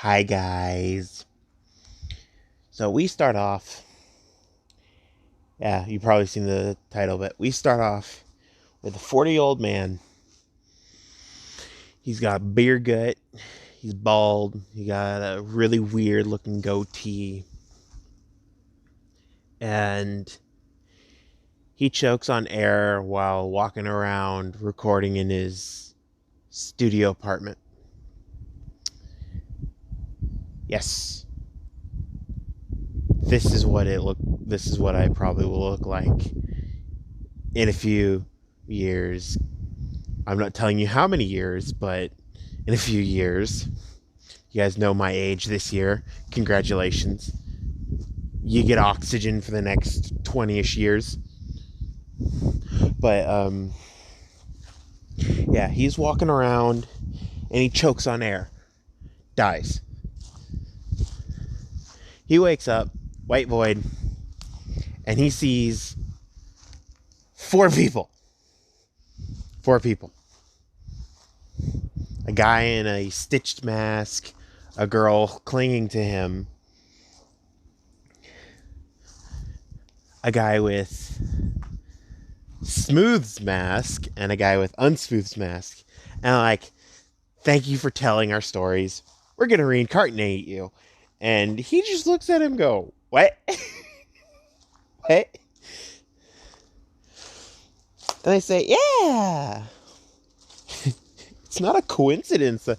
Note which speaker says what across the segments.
Speaker 1: Hi guys. So we start off, you've probably seen the title, but we start off with a 40-year-old man. He's got a beer gut, he's bald, he got a really weird looking goatee, and he chokes on air while walking around recording in his studio apartment. Yes. This is what I probably will look like in a few years. I'm not telling you how many years, but in a few years. You guys know my age this year. Congratulations. You get oxygen for the next 20-ish years. But, he's walking around and he chokes on air. Dies. He wakes up, white void, and he sees four people. A guy in a stitched mask, a girl clinging to him, a guy with Smooth's mask, and a guy with Unsmooth's mask. And I'm like, thank you for telling our stories. We're going to reincarnate you. And he just looks at him and go, what? What? And I say, yeah. It's not a coincidence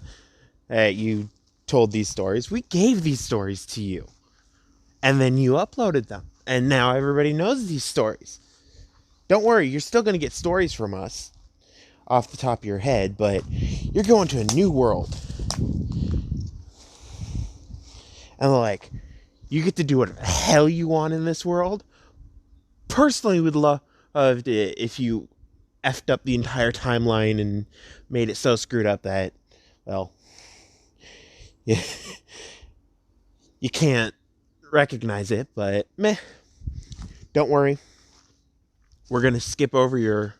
Speaker 1: that you told these stories. We gave these stories to you. And then you uploaded them. And now everybody knows these stories. Don't worry, you're still going to get stories from us off the top of your head, but you're going to a new world. And they're like, you get to do what the hell you want in this world. Personally, would love if you effed up the entire timeline and made it so screwed up that, well, yeah, you can't recognize it, but meh. Don't worry. We're going to skip over your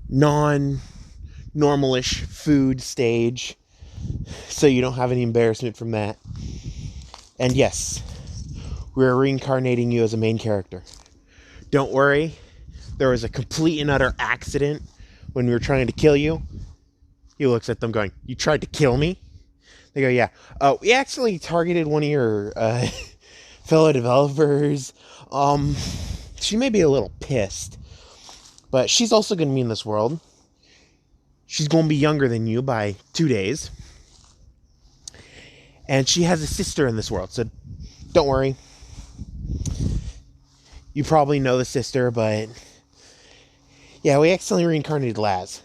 Speaker 1: non-normalish food stage so you don't have any embarrassment from that. And yes, we're reincarnating you as a main character. Don't worry, there was a complete and utter accident when we were trying to kill you. He looks at them going, you tried to kill me? They go, yeah. We actually targeted one of your fellow developers. She may be a little pissed, but she's also going to be in this world. She's going to be younger than you by 2 days. And she has a sister in this world, so don't worry. You probably know the sister, but yeah, we accidentally reincarnated Laz.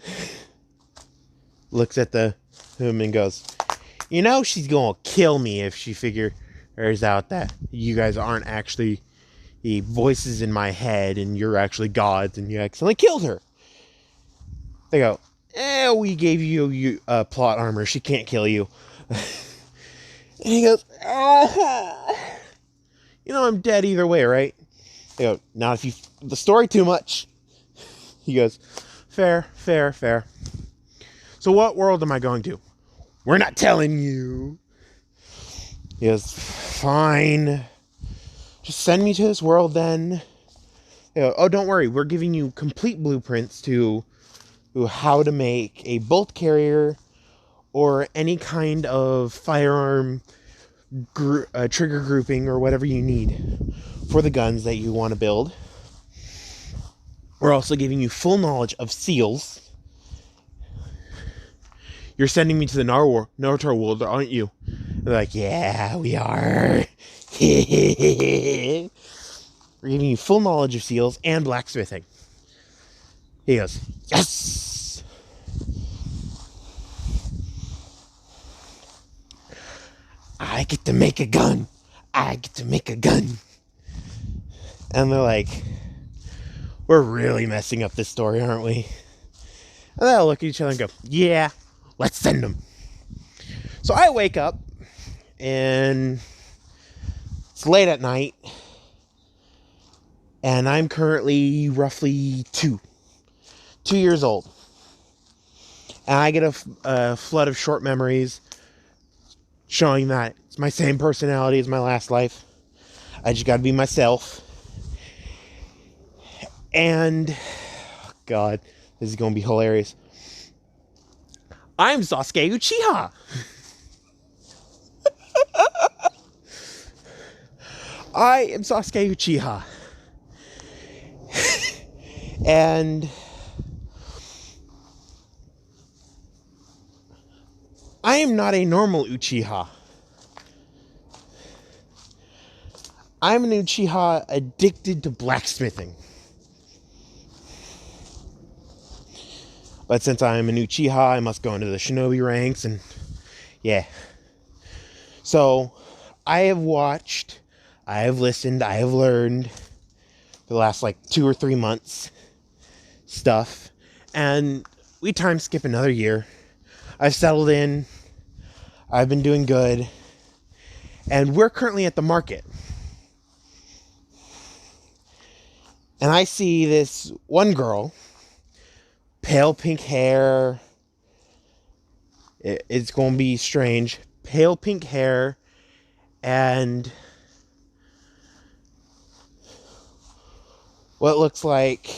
Speaker 1: Looks at him and goes, you know she's gonna kill me if she figures out that you guys aren't actually the voices in my head and you're actually gods and you accidentally killed her. They go, we gave you plot armor. She can't kill you. And he goes, you know I'm dead either way, right? They go, not if you the story too much. He goes, fair. So what world am I going to? We're not telling you. He goes, fine. Just send me to this world then. They go, oh, don't worry. We're giving you complete blueprints to how to make a bolt carrier or any kind of firearm trigger grouping or whatever you need for the guns that you want to build. We're also giving you full knowledge of seals. You're sending me to the Naruto world, aren't you? They're like, yeah, we are. We're giving you full knowledge of seals and blacksmithing. He goes, yes! I get to make a gun. And they're like, we're really messing up this story, aren't we? And they'll look at each other and go, yeah, let's send them. So I wake up, and it's late at night, and I'm currently roughly 2 years old. And I get a flood of short memories showing that it's my same personality as my last life. I just gotta be myself. And, God, this is gonna be hilarious. I'm Sasuke Uchiha! I am Sasuke Uchiha. And I am not a normal Uchiha. I'm an Uchiha addicted to blacksmithing. But since I'm an Uchiha, I must go into the shinobi ranks, and yeah. So, I have watched, I have listened, I have learned for the last 2 or 3 months stuff, and we time skip another year. I've settled in, I've been doing good, and we're currently at the market. And I see this one girl, pale pink hair, it's going to be strange, pale pink hair, and what looks like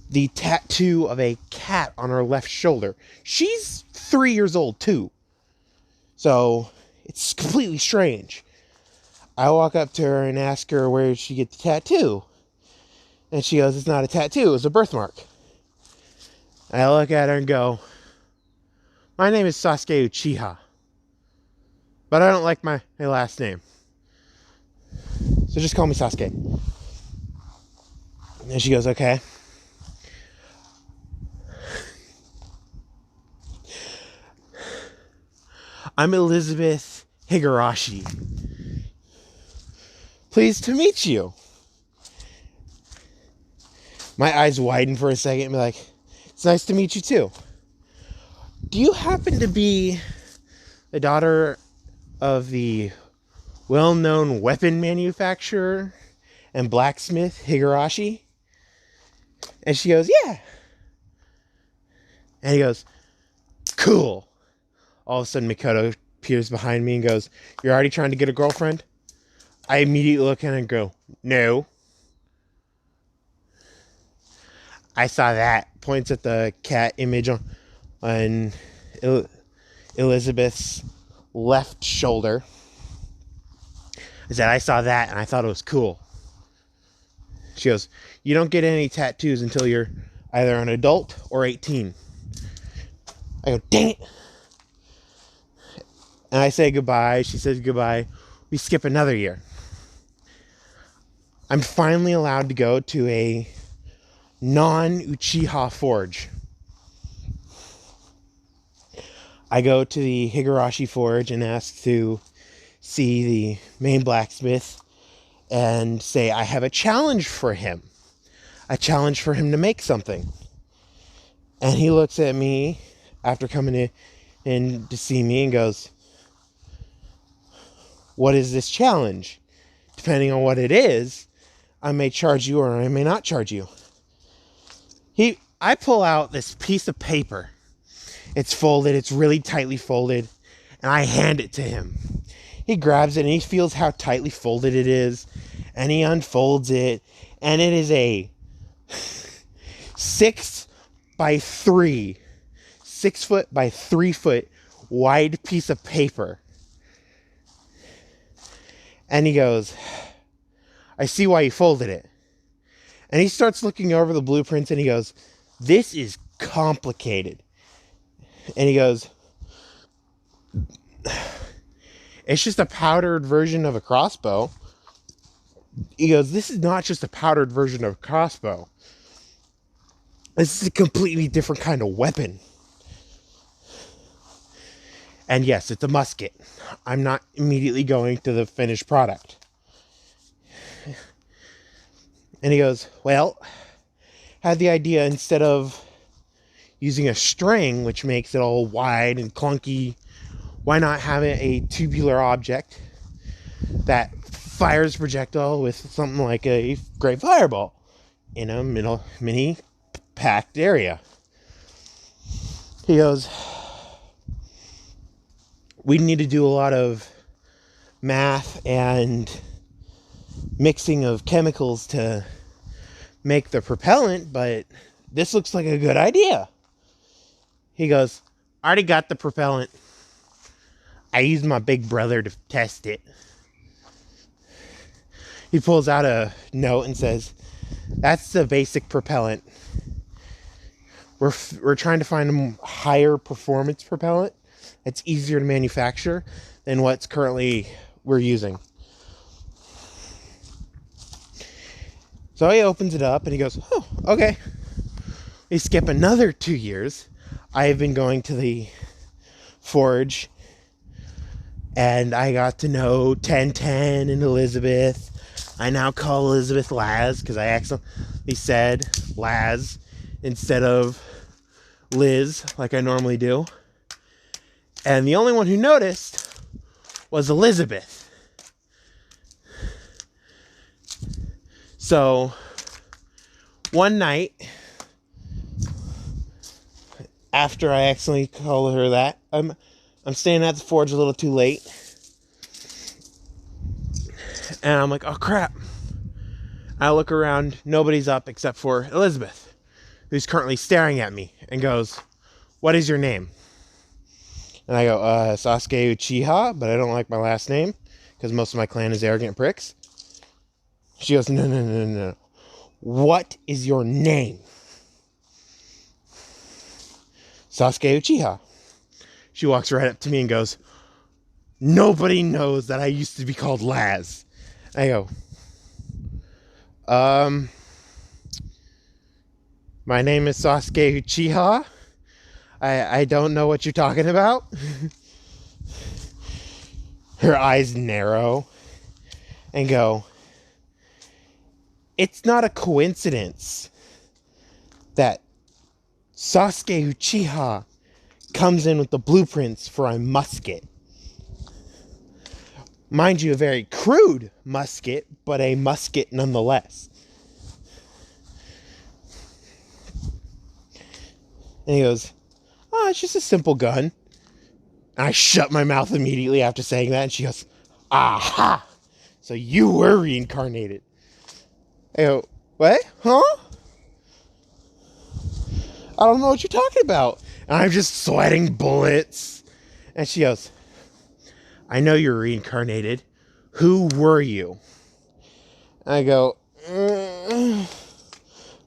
Speaker 1: the tattoo of a cat on her left shoulder. She's 3 years old too, so it's completely strange. I walk up to her and ask her where did she get the tattoo, and she goes, "It's not a tattoo, it's a birthmark." I look at her and go, "My name is Sasuke Uchiha, but I don't like my last name, so just call me Sasuke." And she goes, "Okay." I'm Elizabeth Higurashi. Pleased to meet you. My eyes widen for a second and be like, "It's nice to meet you too. Do you happen to be the daughter of the well-known weapon manufacturer and blacksmith Higurashi?" And she goes, "Yeah." And he goes, "Cool." All of a sudden, Mikoto appears behind me and goes, "You're already trying to get a girlfriend?" I immediately look at her and go, "No." I saw that. Points at the cat image on Elizabeth's left shoulder. I said, "I saw that and I thought it was cool." She goes, "You don't get any tattoos until you're either an adult or 18. I go, "Dang it." And I say goodbye. She says goodbye. We skip another year. I'm finally allowed to go to a non-Uchiha forge. I go to the Higurashi forge and ask to see the main blacksmith and say I have a challenge for him. A challenge for him to make something. And he looks at me after coming in to see me and goes, "What is this challenge? Depending on what it is, I may charge you or I may not charge you." I pull out this piece of paper. It's folded, it's really tightly folded, and I hand it to him. He grabs it and he feels how tightly folded it is, and he unfolds it, and it is a 6 by 3, 6 foot by 3 foot wide piece of paper. And he goes, "I see why you folded it." And he starts looking over the blueprints and he goes, "This is complicated." And he goes, "It's just a powdered version of a crossbow." He goes, "This is not just a powdered version of a crossbow. This is a completely different kind of weapon. And yes, it's a musket. I'm not immediately going to the finished product." And he goes, "Well, had the idea, instead of using a string, which makes it all wide and clunky, why not have it a tubular object that fires projectile with something like a great fireball in a mini packed area?" He goes, we need to do a lot of math and mixing of chemicals to make the propellant, but this looks like a good idea. He goes, I already got the propellant. I used my big brother to test it. He pulls out a note and says, that's the basic propellant. We're trying to find a higher performance propellant that's easier to manufacture than what's currently we're using. So he opens it up and he goes, oh, okay. We skip another 2 years. I have been going to the forge, and I got to know 1010 and Elizabeth. I now call Elizabeth Laz because I accidentally said Laz instead of Liz like I normally do. And the only one who noticed was Elizabeth. So one night, after I accidentally called her that, I'm staying at the forge a little too late. And I'm like, oh crap. I look around, nobody's up except for Elizabeth, who's currently staring at me and goes, what is your name? And I go, Sasuke Uchiha, but I don't like my last name because most of my clan is arrogant pricks. She goes, no. What is your name? Sasuke Uchiha. She walks right up to me and goes, nobody knows that I used to be called Laz. I go, my name is Sasuke Uchiha. I don't know what you're talking about. Her eyes narrow and go, it's not a coincidence that Sasuke Uchiha comes in with the blueprints for a musket. Mind you, a very crude musket, but a musket nonetheless. And he goes, oh, it's just a simple gun. And I shut my mouth immediately after saying that, and she goes, aha! So you were reincarnated. I go, what? Huh? I don't know what you're talking about. And I'm just sweating bullets. And she goes, I know you're reincarnated. Who were you? And I go,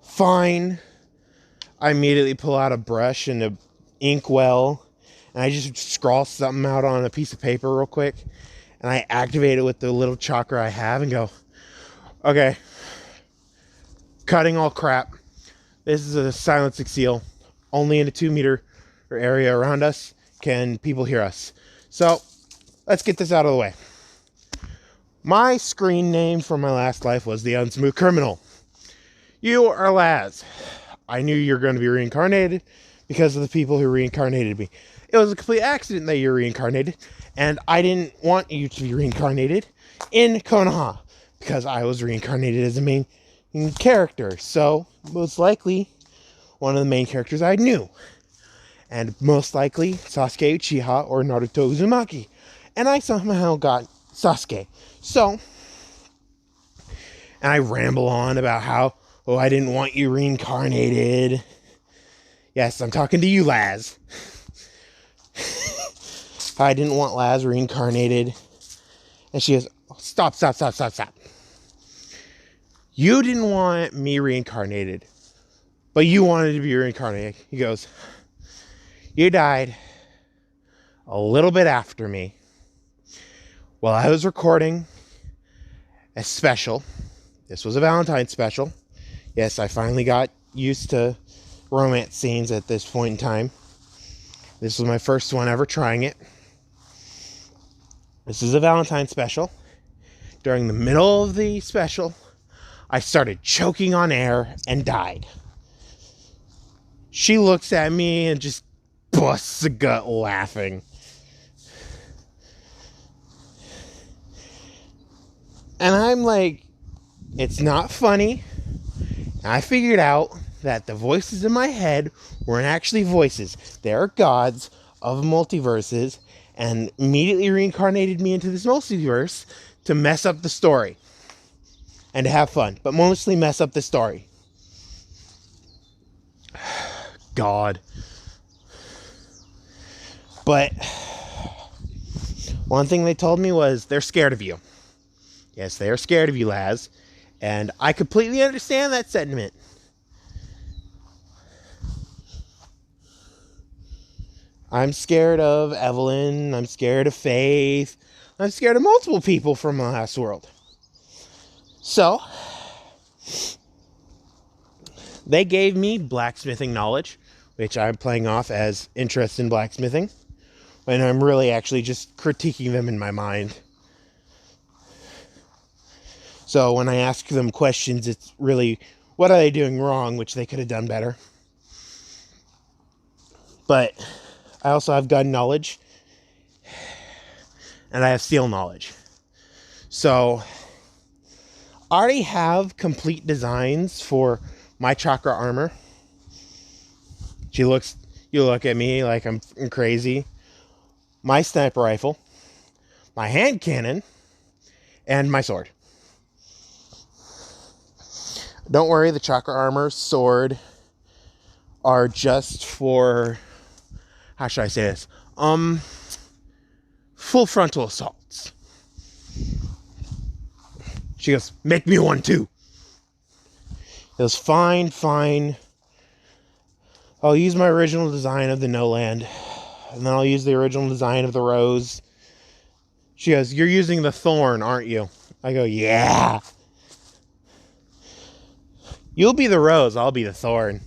Speaker 1: fine. I immediately pull out a brush and an inkwell, and I just scrawl something out on a piece of paper real quick, and I activate it with the little chakra I have and go, okay, cutting all crap. This is a silencing seal. Only in a 2-meter area around us can people hear us. So let's get this out of the way. My screen name for my last life was the Unsmooth Criminal. You are Laz. I knew you were going to be reincarnated because of the people who reincarnated me. It was a complete accident that you're reincarnated, and I didn't want you to be reincarnated in Konoha because I was reincarnated as a main character. So, most likely, one of the main characters I knew. And most likely, Sasuke Uchiha or Naruto Uzumaki. And I somehow got Sasuke. So, and I ramble on about how, oh, I didn't want you reincarnated. Yes, I'm talking to you, Laz. I didn't want Laz reincarnated. And she goes, oh, stop. You didn't want me reincarnated, but you wanted to be reincarnated. He goes, you died a little bit after me while I was recording a special. This was a Valentine's special. Yes, I finally got used to romance scenes at this point in time. This was my first one ever trying it. This is a Valentine's special. During the middle of the special, I started choking on air and died. She looks at me and just busts a gut laughing. And I'm like, it's not funny. I figured out that the voices in my head weren't actually voices. They're gods of multiverses, and immediately reincarnated me into this multiverse to mess up the story. And to have fun, but mostly mess up the story. God. But one thing they told me was they're scared of you. Yes, they are scared of you, Laz. And I completely understand that sentiment. I'm scared of Evelyn. I'm scared of Faith. I'm scared of multiple people from the last world. So, they gave me blacksmithing knowledge, which I'm playing off as interest in blacksmithing, when I'm really actually just critiquing them in my mind. So when I ask them questions, it's really, what are they doing wrong, which they could have done better. But I also have gun knowledge, and I have steel knowledge. So I already have complete designs for my chakra armor. You look at me like I'm crazy. My sniper rifle, my hand cannon, and my sword. Don't worry, the chakra armor, sword are just for, how should I say this? Full frontal assaults. She goes, make me one too. It was fine. I'll use my original design of the No Land. And then I'll use the original design of the Rose. She goes, you're using the Thorn, aren't you? I go, yeah. You'll be the Rose, I'll be the Thorn.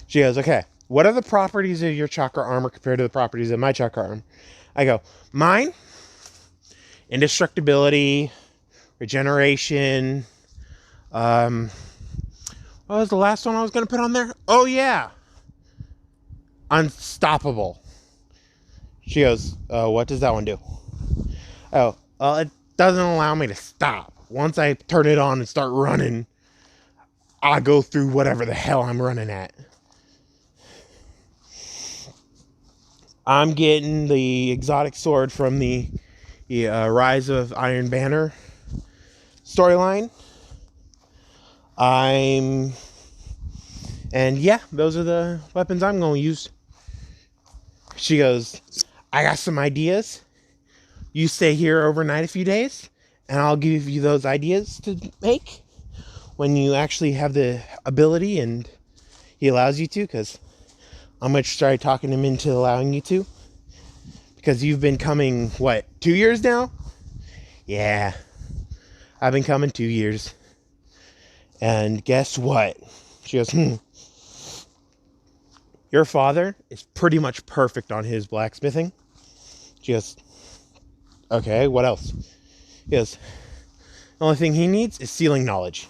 Speaker 1: She goes, okay, what are the properties of your chakra armor compared to the properties of my chakra armor? I go, mine, indestructibility, regeneration, what was the last one I was going to put on there? Oh, yeah. Unstoppable. She goes, what does that one do? Oh, well, it doesn't allow me to stop. Once I turn it on and start running, I go through whatever the hell I'm running at. I'm getting the exotic sword from the Rise of Iron Banner storyline. And yeah, those are the weapons I'm going to use. She goes, I got some ideas. You stay here overnight a few days, and I'll give you those ideas to make when you actually have the ability and he allows you to, because I'm going to try talking him into allowing you to. Because you've been coming, 2 years now? Yeah. I've been coming 2 years. And guess what? She goes, your father is pretty much perfect on his blacksmithing. She goes, okay, what else? He goes, the only thing he needs is sealing knowledge.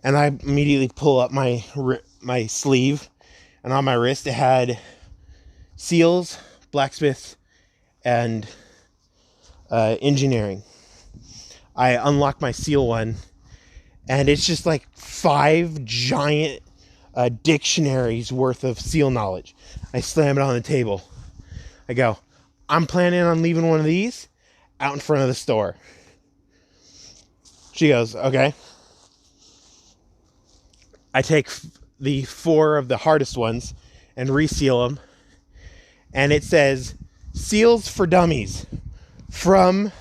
Speaker 1: And I immediately pull up my sleeve, and on my wrist it had seals, blacksmith, and engineering. I unlock my seal one, and it's just like 5 giant dictionaries worth of seal knowledge. I slam it on the table. I go, I'm planning on leaving one of these out in front of the store. She goes, okay. I take the 4 of the hardest ones and reseal them. And it says, Seals for Dummies from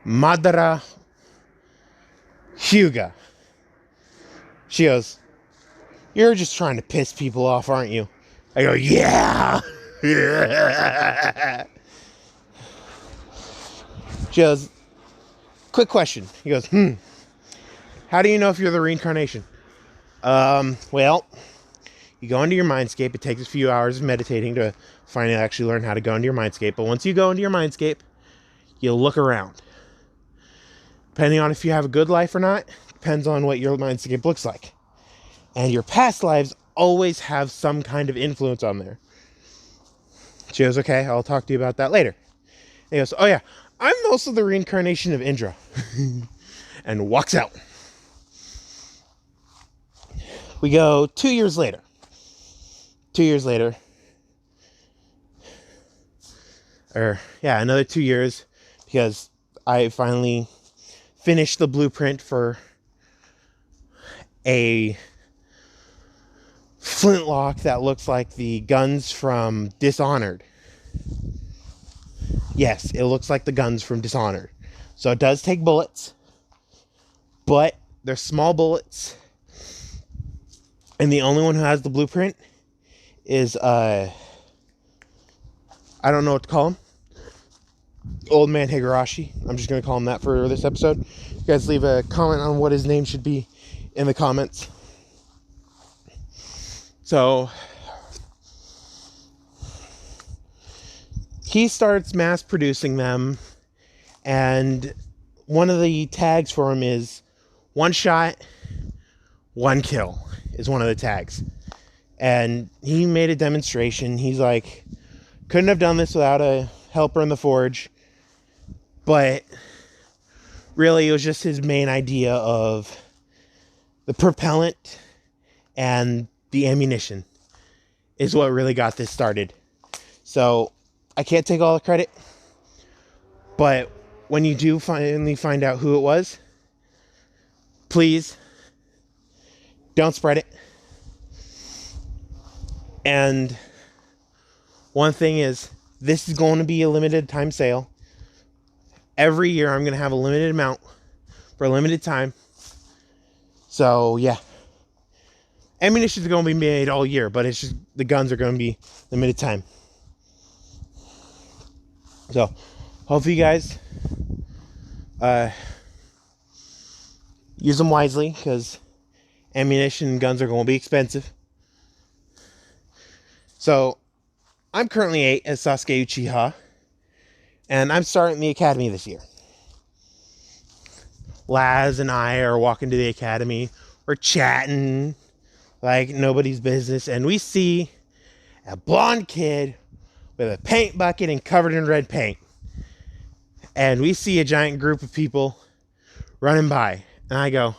Speaker 1: Madara Hyuga. She goes, you're just trying to piss people off, aren't you? I go, yeah. She goes, quick question. He goes, how do you know if you're the reincarnation? Well, you go into your mindscape. It takes a few hours of meditating to finally actually learn how to go into your mindscape. But once you go into your mindscape, you'll look around. Depending on if you have a good life or not, depends on what your mindscape looks like. And your past lives always have some kind of influence on there. She goes, okay, I'll talk to you about that later. He goes, oh yeah, I'm also the reincarnation of Indra. And walks out. We go 2 years later. 2 years later. Another 2 years, because I finally finished the blueprint for a flintlock that looks like the guns from Dishonored. Yes, it looks like the guns from Dishonored. So it does take bullets, but they're small bullets. And the only one who has the blueprint is, I don't know what to call him. Old Man Higurashi. I'm just going to call him that for this episode. You guys leave a comment on what his name should be in the comments. So, he starts mass producing them, and one of the tags for him is 1 shot, 1 kill is one of the tags. And he made a demonstration. He's like, couldn't have done this without a helper in the forge. But really, it was just his main idea of the propellant and the ammunition is what really got this started. So I can't take all the credit, but when you do finally find out who it was, please don't spread it. And one thing is, this is going to be a limited time sale. Every year I'm going to have a limited amount for a limited time. So, yeah. Ammunition is going to be made all year, but it's just the guns are going to be limited time. So, hopefully you guys use them wisely, because ammunition and guns are going to be expensive. So, I'm currently 8 as Sasuke Uchiha. And I'm starting the academy this year. Laz and I are walking to the academy. We're chatting like nobody's business. And we see a blonde kid with a paint bucket and covered in red paint. And we see a giant group of people running by. And I go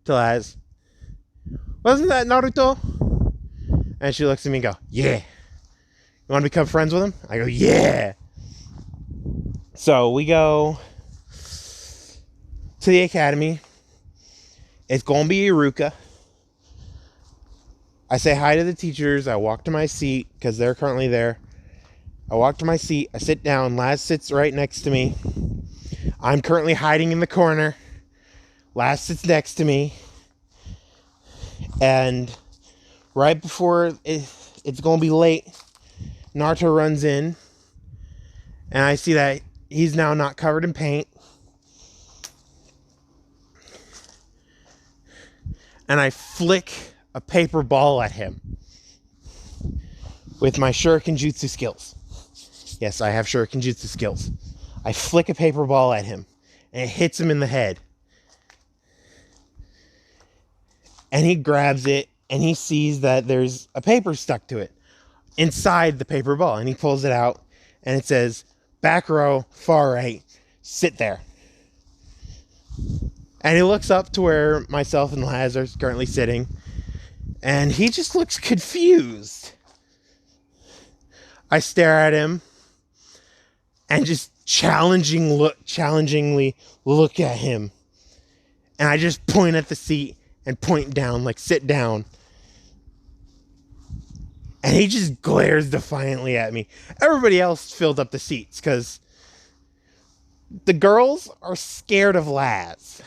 Speaker 1: to Laz, wasn't that Naruto? And she looks at me and go, yeah. You want to become friends with him? I go, yeah. So we go to the academy. It's going to be Iruka. I say hi to the teachers. I walk to my seat because they're currently there. I walk to my seat. I sit down. Laz sits right next to me. I'm currently hiding in the corner. Laz sits next to me. And right before it's going to be late, Naruto runs in. And I see that he's now not covered in paint. And I flick a paper ball at him with my shuriken jutsu skills. Yes, I have shuriken jutsu skills. I flick a paper ball at him, and it hits him in the head. And he grabs it, and he sees that there's a paper stuck to it inside the paper ball. And he pulls it out, and it says, back row, far right, sit there. And he looks up to where myself and Laz are currently sitting, and he just looks confused. I stare at him and just challengingly look at him. And I just point at the seat and point down, like, sit down. And he just glares defiantly at me. Everybody else filled up the seats because the girls are scared of Laz.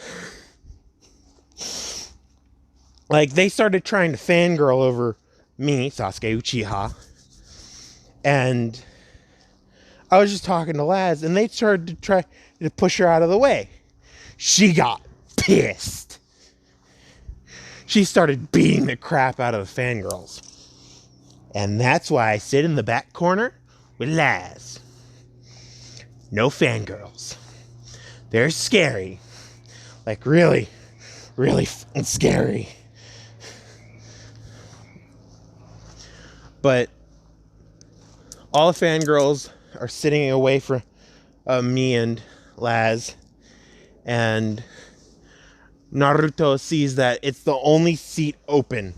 Speaker 1: Like, they started trying to fangirl over me, Sasuke Uchiha. And I was just talking to Laz, and they started to try to push her out of the way. She got pissed. She started beating the crap out of the fangirls. And that's why I sit in the back corner with Laz. No fangirls. They're scary. Like, really, really scary. But all the fangirls are sitting away from me and Laz, and Naruto sees that it's the only seat open.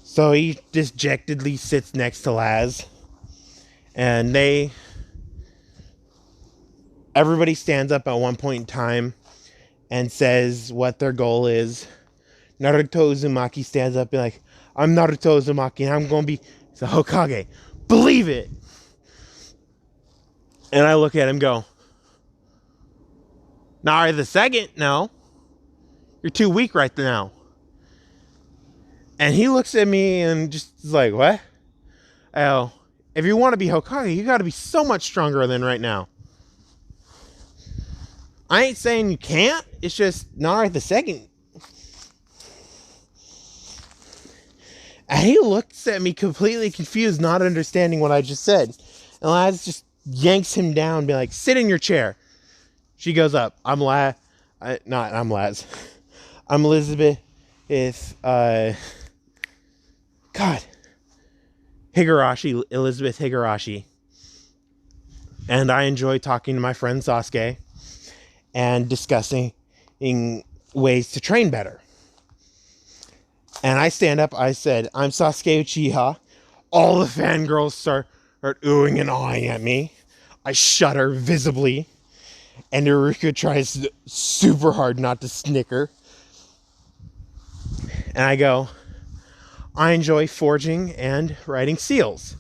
Speaker 1: So he dejectedly sits next to Laz, and everybody stands up at one point in time and says what their goal is. Naruto Uzumaki stands up and be like, I'm Naruto Uzumaki and I'm going to be the Hokage. Believe it! And I look at him and go, Nari the second? No. You're too weak right now. And he looks at me and just is like, what? Oh, if you want to be Hokage, you got to be so much stronger than right now. I ain't saying you can't. It's just Nari the second. And he looks at me completely confused, not understanding what I just said. And Laz just yanks him down, be like, sit in your chair. She goes up. I'm Laz. I'm Elizabeth. Elizabeth Higurashi. And I enjoy talking to my friend Sasuke and discussing ways to train better. And I stand up, I said, I'm Sasuke Uchiha. All the fangirls start oohing and awing at me. I shudder visibly. And Iruka tries super hard not to snicker. And I go, I enjoy forging and writing seals.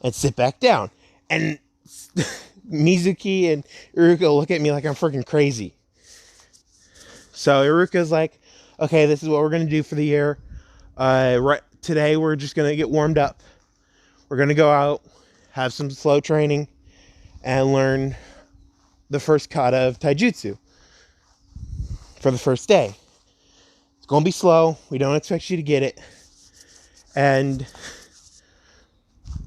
Speaker 1: And sit back down. And Mizuki and Iruka look at me like I'm freaking crazy. So Iruka's like, okay, this is what we're going to do for the year. Right today, we're just going to get warmed up. We're going to go out, have some slow training, and learn the first kata of taijutsu for the first day. It's going to be slow. We don't expect you to get it. And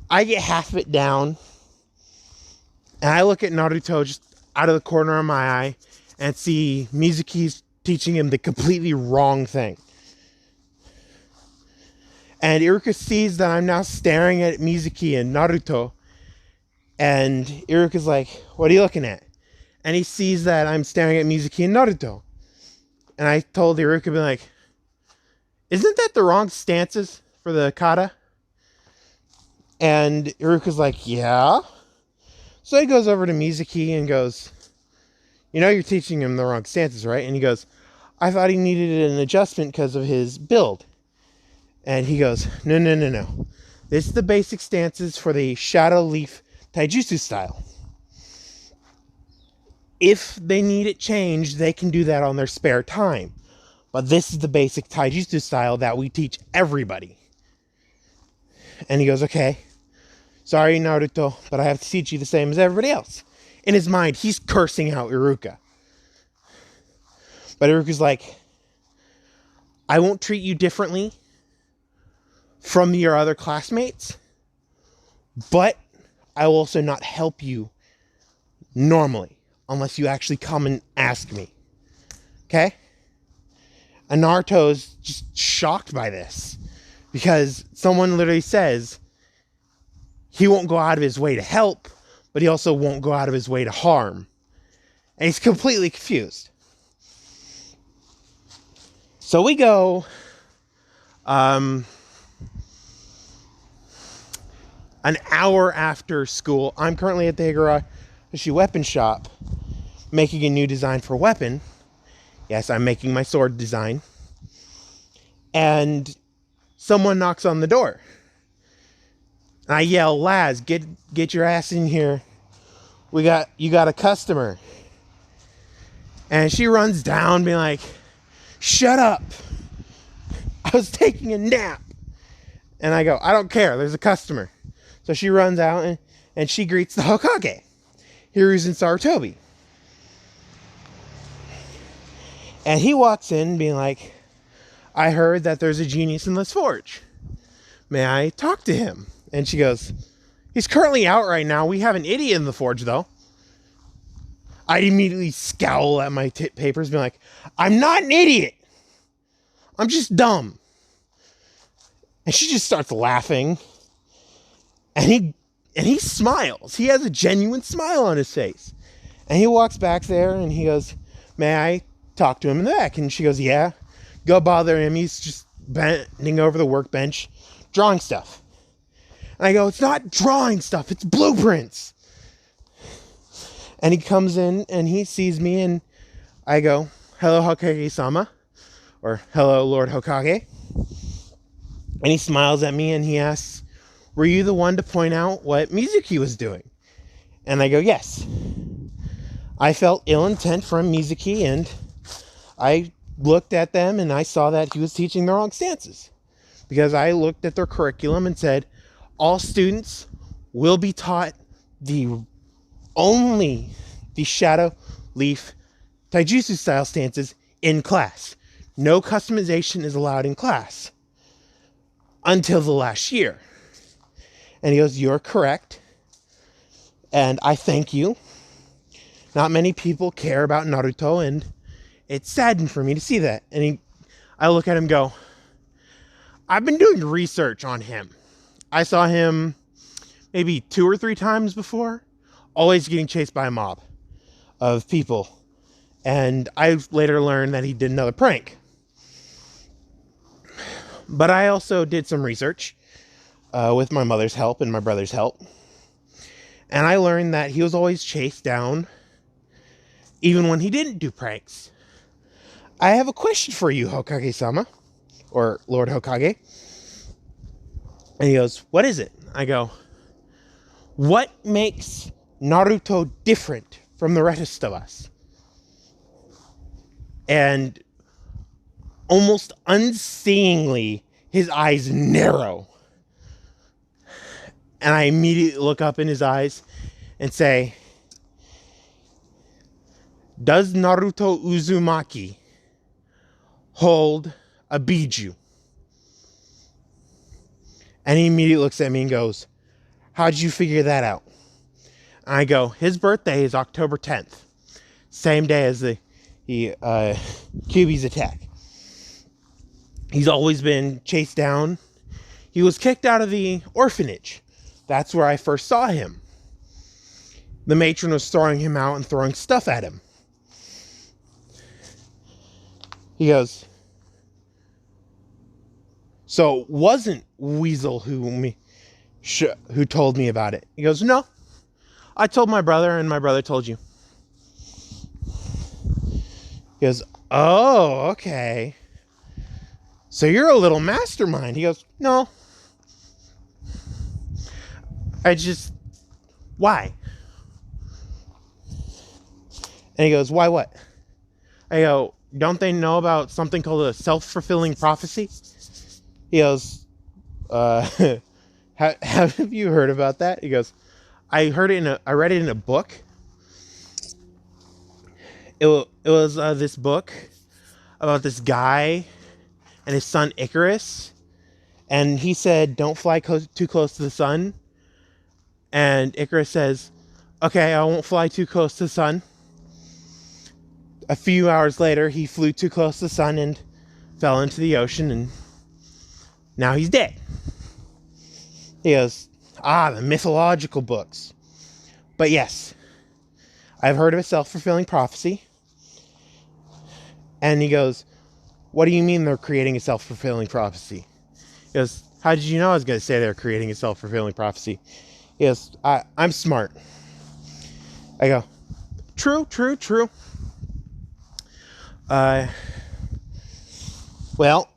Speaker 1: I get half of it down. And I look at Naruto just out of the corner of my eye and see Mizuki's teaching him the completely wrong thing. And Iruka sees that I'm now staring at Mizuki and Naruto. And Iruka's like, what are you looking at? And he sees that I'm staring at Mizuki and Naruto. And I told Iruka, like, isn't that the wrong stances for the kata? And Iruka's like, yeah. So he goes over to Mizuki and goes, you know you're teaching him the wrong stances, right? And he goes, I thought he needed an adjustment because of his build. And he goes, no. This is the basic stances for the Shadow Leaf Taijutsu style. If they need it changed, they can do that on their spare time. But this is the basic Taijutsu style that we teach everybody. And he goes, okay. Sorry, Naruto, but I have to teach you the same as everybody else. In his mind, he's cursing out Iruka. But Iruka's like, I won't treat you differently from your other classmates, but I will also not help you normally unless you actually come and ask me. Okay? And Naruto's just shocked by this because someone literally says he won't go out of his way to help, but he also won't go out of his way to harm. And he's completely confused. So we go an hour after school. I'm currently at the Higurashi weapon shop making a new design for weapon. Yes, I'm making my sword design. And someone knocks on the door. And I yell, Laz, get your ass in here. You got a customer. And she runs down being like, shut up. I was taking a nap. And I go, I don't care. There's a customer. So she runs out and she greets the Hokage, Hiruzen Sarutobi. And he walks in being like, I heard that there's a genius in this forge. May I talk to him? And she goes, he's currently out right now. We have an idiot in the forge, though. I immediately scowl at my papers, being like, I'm not an idiot. I'm just dumb. And she just starts laughing. And And he smiles. He has a genuine smile on his face. And he walks back there and he goes, may I talk to him in the back? And she goes, yeah. Go bother him. He's just bending over the workbench, drawing stuff. And I go, it's not drawing stuff. It's blueprints. And he comes in and he sees me and I go, hello, Hokage-sama. Or hello, Lord Hokage. And he smiles at me and he asks, were you the one to point out what Mizuki was doing? And I go, yes. I felt ill intent from Mizuki and I looked at them and I saw that he was teaching the wrong stances. Because I looked at their curriculum and said, all students will be taught only the Shadow, Leaf, Taijutsu style stances in class. No customization is allowed in class until the last year. And he goes, you're correct. And I thank you. Not many people care about Naruto, and it saddened for me to see that. And I look at him and go, I've been doing research on him. I saw him maybe 2 or 3 times before, always getting chased by a mob of people. And I later learned that he did another prank. But I also did some research with my mother's help and my brother's help. And I learned that he was always chased down even when he didn't do pranks. I have a question for you, Hokage-sama, or Lord Hokage. And he goes, what is it? I go, what makes Naruto different from the rest of us? And almost unseeingly, his eyes narrow. And I immediately look up in his eyes and say, does Naruto Uzumaki hold a Biju? And he immediately looks at me and goes, how'd you figure that out? And I go, his birthday is October 10th. Same day as the Kyuubi's attack. He's always been chased down. He was kicked out of the orphanage. That's where I first saw him. The matron was throwing him out and throwing stuff at him. He goes, so it wasn't Weasel who told me about it. He goes, no. I told my brother and my brother told you. He goes, oh, okay. So you're a little mastermind. He goes, no. Why? And he goes, why what? I go, don't they know about something called a self-fulfilling prophecy? He goes, have you heard about that? He goes, I read it in a book. It was this book about this guy and his son Icarus. And he said, don't fly too close to the sun. And Icarus says, okay, I won't fly too close to the sun. A few hours later, he flew too close to the sun and fell into the ocean, and now he's dead. He goes, the mythological books. But yes, I've heard of a self-fulfilling prophecy. And he goes, what do you mean they're creating a self-fulfilling prophecy? He goes, how did you know I was going to say they're creating a self-fulfilling prophecy? He goes, I'm smart. I go, true. Well,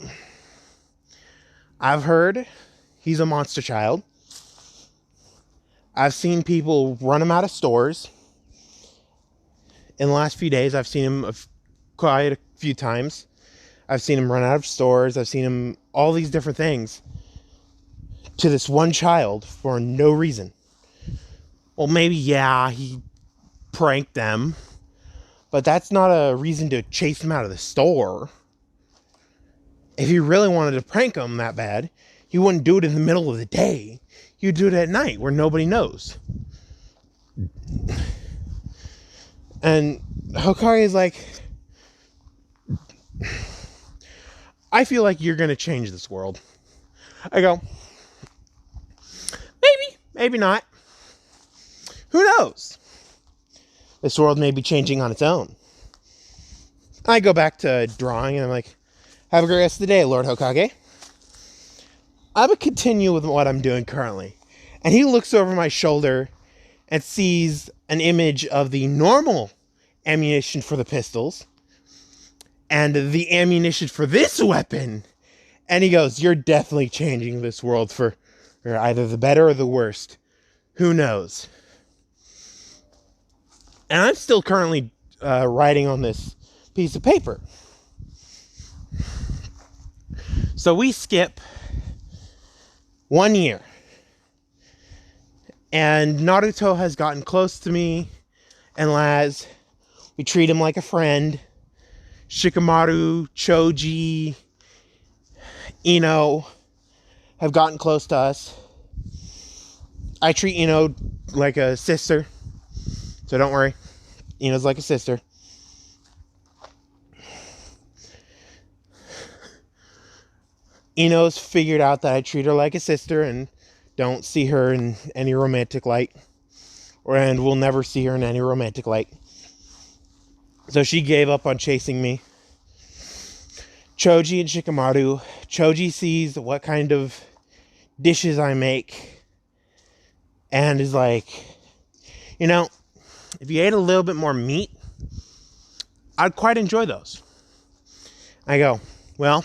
Speaker 1: I've heard he's a monster child. I've seen people run him out of stores. In the last few days, I've seen him quite a few times. I've seen him run out of stores. I've seen him all these different things to this one child for no reason. Well, maybe, yeah, he pranked them. But that's not a reason to chase him out of the store. If he really wanted to prank him that bad, he wouldn't do it in the middle of the day. He would do it at night where nobody knows. And Hokage is like, I feel like you're going to change this world. I go, maybe not. Who knows? This world may be changing on its own. I go back to drawing and I'm like, have a great rest of the day, Lord Hokage. I would continue with what I'm doing currently. And he looks over my shoulder and sees an image of the normal ammunition for the pistols and the ammunition for this weapon. And he goes, you're definitely changing this world for either the better or the worst. Who knows? And I'm still currently writing on this piece of paper. So we skip 1 year. And Naruto has gotten close to me and Laz. We treat him like a friend. Shikamaru, Choji, Ino have gotten close to us. I treat Ino like a sister. So don't worry. Ina's like a sister. Ino's figured out that I treat her like a sister and don't see her in any romantic light. And will never see her in any romantic light. So she gave up on chasing me. Choji and Shikamaru. Choji sees what kind of dishes I make. And is like, you know, if you ate a little bit more meat, I'd quite enjoy those. I go, well,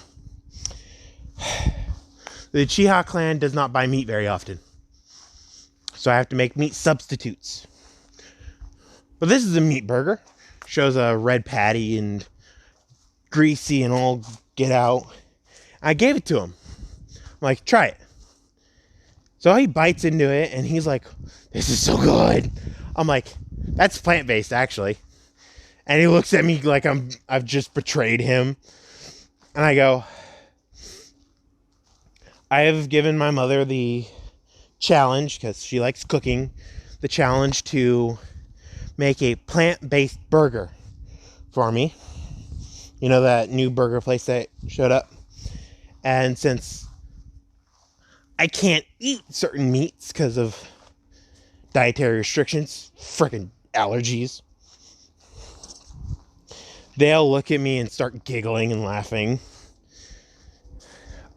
Speaker 1: the Uchiha clan does not buy meat very often. So I have to make meat substitutes. But this is a meat burger. Shows a red patty and greasy and all get out. I gave it to him. I'm like, try it. So he bites into it and he's like, this is so good. I'm like, that's plant-based actually. And he looks at me like I've just betrayed him. And I go, I have given my mother the challenge, because she likes cooking, the challenge to make a plant-based burger for me. You know, that new burger place that showed up? And since I can't eat certain meats because of dietary restrictions, freaking allergies, they'll look at me and start giggling and laughing.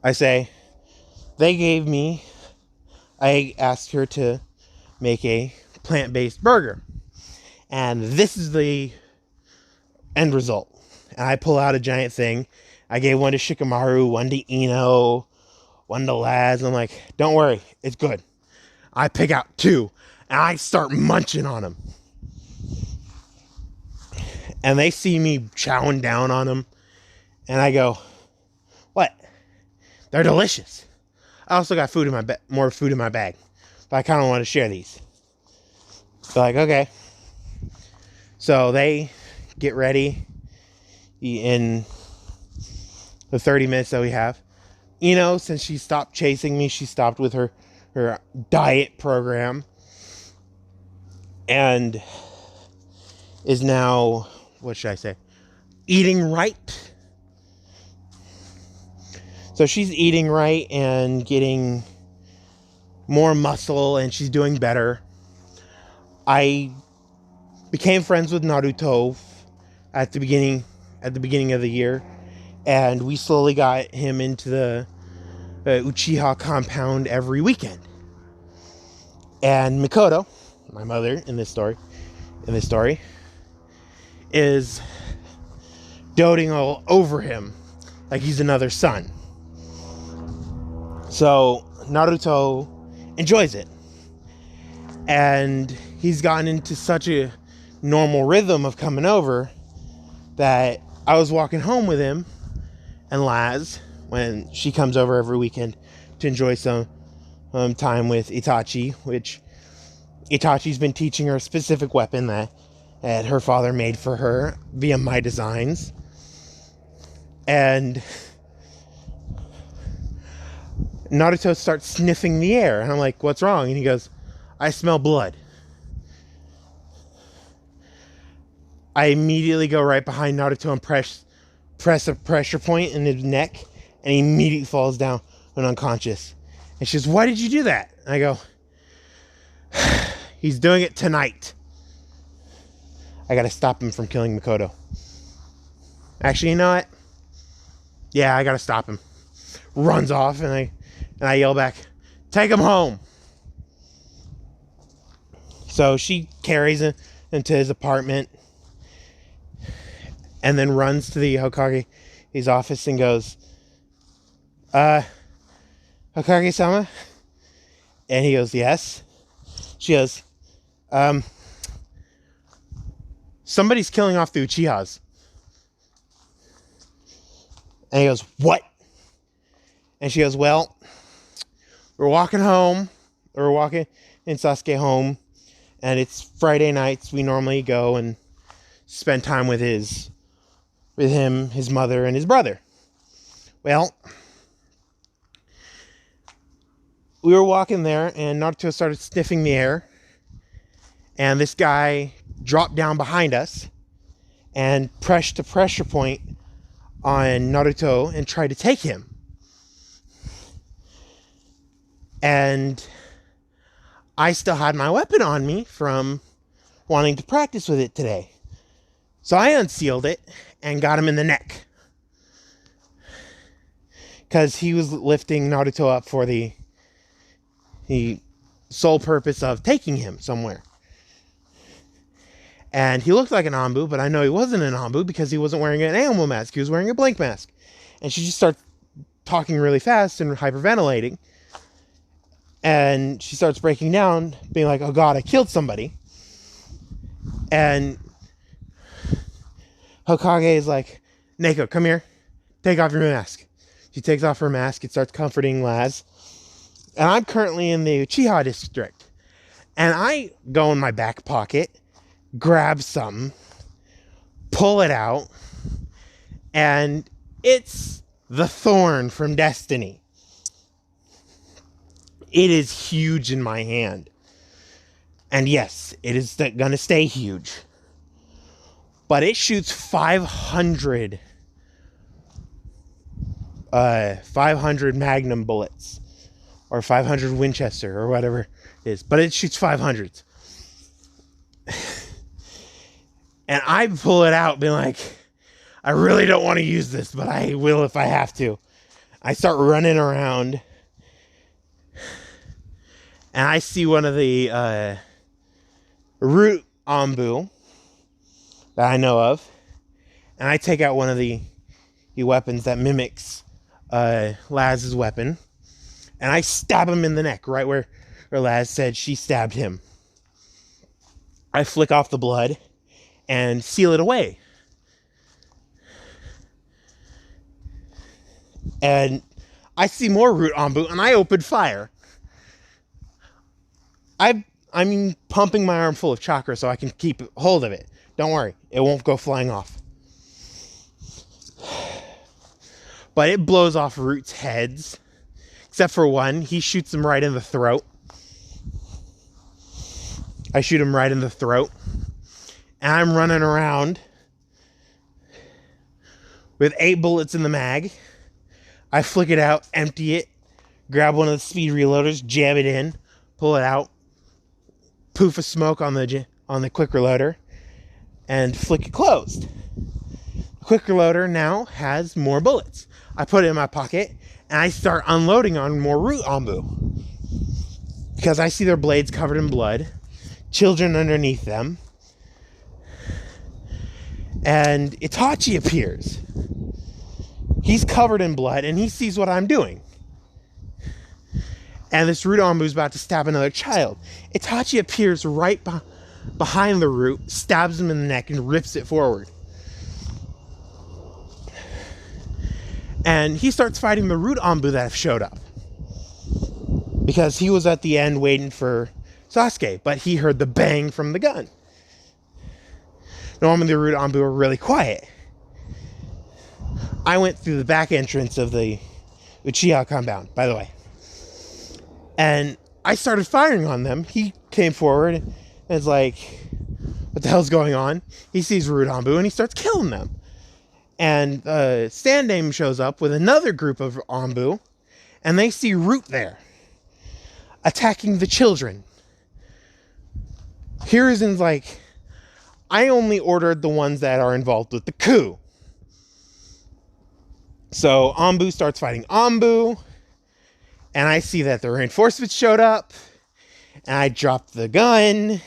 Speaker 1: I say, I asked her to make a plant-based burger. And this is the end result. And I pull out a giant thing. I gave one to Shikamaru, one to Ino, one to Laz. I'm like, don't worry, it's good. I pick out 2, and I start munching on them. And they see me chowing down on them. And I go, what? They're delicious. I also got food in my more food in my bag. But I kind of want to share these. So like, okay. So they get ready in the 30 minutes that we have. You know, since she stopped chasing me, she stopped with her diet program. And is now, what should I say, eating right. So she's eating right and getting more muscle, and she's doing better. I became friends with Naruto at the beginning of the year, and we slowly got him into the Uchiha compound every weekend. And Mikoto, my mother in this story, is doting all over him like he's another son. So Naruto enjoys it. And he's gotten into such a normal rhythm of coming over that I was walking home with him and Laz when she comes over every weekend to enjoy some time with Itachi, which Itachi's been teaching her a specific weapon that her father made for her via my designs. And Naruto starts sniffing the air. And I'm like, what's wrong? And he goes, I smell blood. I immediately go right behind Naruto and press a pressure point in his neck. And he immediately falls down and unconscious. And she goes, why did you do that? And I go, He's doing it tonight. I gotta stop him from killing Makoto. Actually, you know what? Yeah, I gotta stop him. Runs off, and I yell back, take him home. So she carries him into his apartment and then runs to the Hokage's office and goes, Hokage-sama? And he goes, yes. She goes, somebody's killing off the Uchihas. And he goes, what? And she goes, well, we're walking home, or we're walking in Sasuke home, and it's Friday nights. We normally go and spend time with him, his mother, and his brother. Well, we were walking there, and Naruto started sniffing the air, and this guy dropped down behind us and pressed a pressure point on Naruto and tried to take him. And I still had my weapon on me from wanting to practice with it today. So I unsealed it and got him in the neck. Because he was lifting Naruto up for the sole purpose of taking him somewhere. And he looked like an Anbu, but I know he wasn't an Anbu because he wasn't wearing an animal mask. He was wearing a blank mask. And she just starts talking really fast and hyperventilating. And she starts breaking down, being like, oh God, I killed somebody. And Hokage is like, Neko, come here. Take off your mask. She takes off her mask and starts comforting Laz. And I'm currently in the Uchiha district. And I go in my back pocket, grab something, pull it out, and it's the thorn from Destiny. It is huge in my hand. And yes, it is going to stay huge. But it shoots 500 Magnum bullets. Or 500 Winchester, or whatever it is. But it shoots 500s. And I pull it out, being like, I really don't want to use this, but I will if I have to. I start running around. And I see one of the root Anbu that I know of. And I take out one of the weapons that mimics Laz's weapon. And I stab him in the neck, right where Laz said she stabbed him. I flick off the blood and seal it away. And I see more root Anbu, and I open fire. I'm pumping my arm full of chakra so I can keep hold of it. Don't worry, it won't go flying off. But it blows off Root's heads. Except for one, he shoots him right in the throat. I shoot him right in the throat. And I'm running around with 8 bullets in the mag. I flick it out, empty it, grab one of the speed reloaders, jam it in, pull it out, poof of smoke on the quick reloader, and flick it closed. The quick reloader now has more bullets. I put it in my pocket, and I start unloading on more root Anbu. Because I see their blades covered in blood, children underneath them, and Itachi appears. He's covered in blood, and he sees what I'm doing. And this root Anbu is about to stab another child. Itachi appears right behind the root, stabs him in the neck, and rips it forward. And he starts fighting the root Anbu that have showed up. Because he was at the end waiting for Sasuke, but he heard the bang from the gun. Normally the root Anbu are really quiet. I went through the back entrance of the Uchiha compound, by the way. And I started firing on them. He came forward and is like, what the hell's going on? He sees root Anbu and he starts killing them. And Sandame shows up with another group of Anbu, and they see Root there, attacking the children. Hiruzen's like, I only ordered the ones that are involved with the coup. So Anbu starts fighting Anbu, and I see that the reinforcements showed up, and I dropped the gun,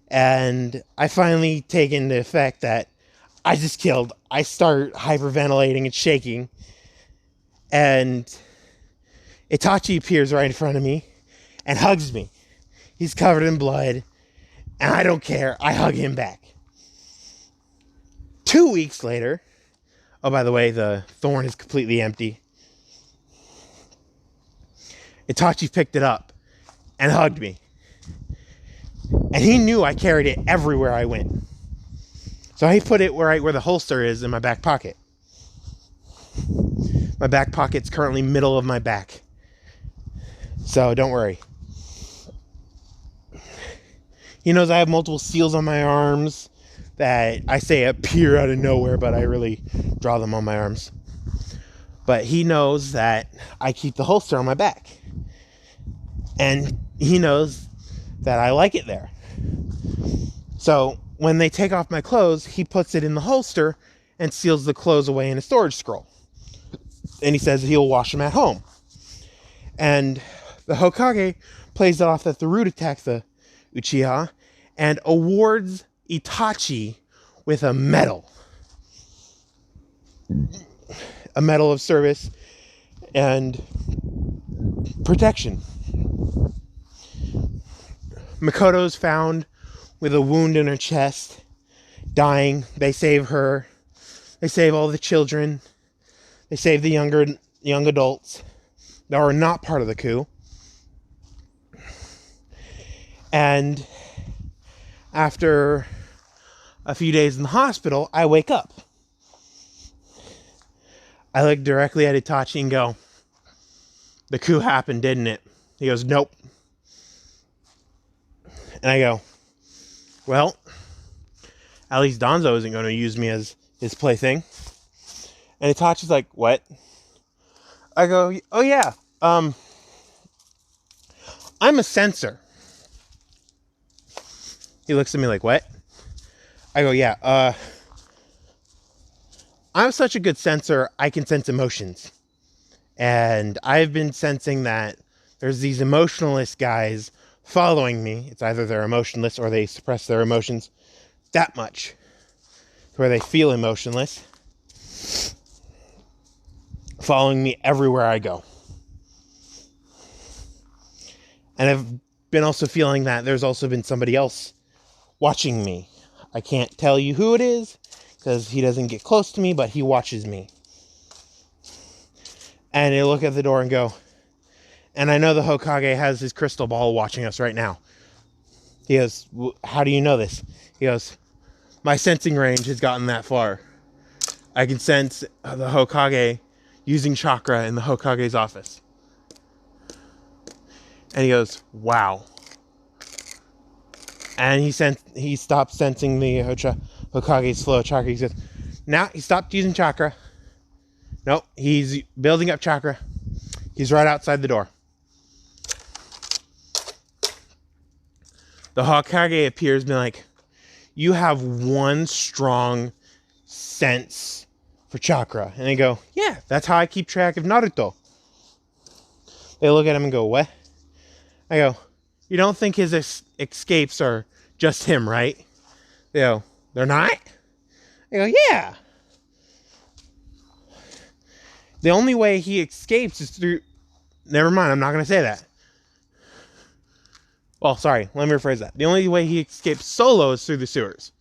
Speaker 1: and I finally take into effect that I just killed. I start hyperventilating and shaking, and Itachi appears right in front of me and hugs me. He's covered in blood, and I don't care. I hug him back. 2 weeks later, oh, by the way, the thorn is completely empty. Itachi picked it up and hugged me. And he knew I carried it everywhere I went. So he put it where the holster is in my back pocket. My back pocket's currently middle of my back. So don't worry. He knows I have multiple seals on my arms that I say appear out of nowhere, but I really draw them on my arms. But he knows that I keep the holster on my back. And he knows that I like it there. So when they take off my clothes, he puts it in the holster and seals the clothes away in a storage scroll. And he says he'll wash them at home. And the Hokage plays it off that the root attacks the Uchiha and awards Itachi with a medal. A medal of service and protection. Makoto's found with a wound in her chest, dying. They save her. They save all the children. They save the young adults that are not part of the coup. And after a few days in the hospital, I wake up. I look directly at Itachi and go, the coup happened, didn't it? He goes, nope. And I go, well, at least Danzo isn't going to use me as his plaything. And Itachi's like, what? I go, oh yeah, I'm a censor. He looks at me like, what? I go, yeah, I'm such a good sensor, I can sense emotions. And I've been sensing that there's these emotionalist guys following me. It's either they're emotionless or they suppress their emotions that much, where they feel emotionless, following me everywhere I go. And I've been also feeling that there's also been somebody else watching me. I can't tell you who it is, because he doesn't get close to me, but he watches me. And they look at the door and go, and I know the Hokage has his crystal ball watching us right now. He goes, how do you know this? He goes, my sensing range has gotten that far. I can sense the Hokage using chakra in the Hokage's office. And he goes, wow. And he stopped sensing the Hokage's flow of chakra. He says, now he stopped using chakra. Nope, he's building up chakra. He's right outside the door. The Hokage appears, being like, you have one strong sense for chakra. And they go, yeah, that's how I keep track of Naruto. They look at him and go, what? I go, you don't think his escapes are just him, right? They go, they're not? I go, yeah. The only way he escapes is through... Never mind, I'm not going to say that. Well, sorry, let me rephrase that. The only way he escapes solo is through the sewers.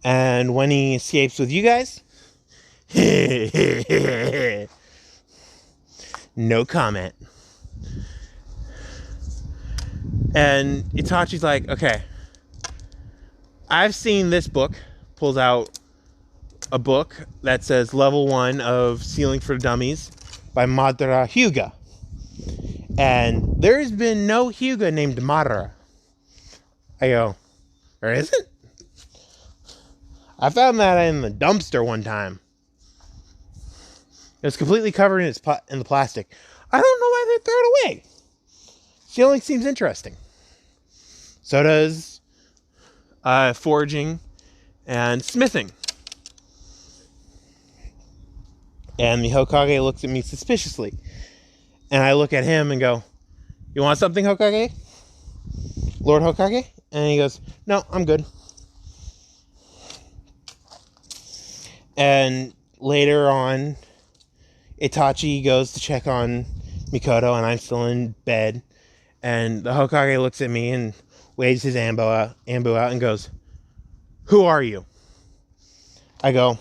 Speaker 1: And when he escapes with you guys... no comment. And Itachi's like, okay, I've seen this book. Pulls out a book that says level 1 of Sealing for Dummies by Madara Hyuga. And there's been no Hyuga named Madara. I go, there isn't? I found that in the dumpster one time. It was completely covered in the plastic. I don't know why they threw it away. Stealing seems interesting. So does forging and smithing. And the Hokage looks at me suspiciously. And I look at him and go, "You want something, Hokage? Lord Hokage?" And he goes, "No, I'm good." And later on, Itachi goes to check on Mikoto, and I'm still in bed. And the Hokage looks at me and waves his ambu out and goes, "Who are you?" I go,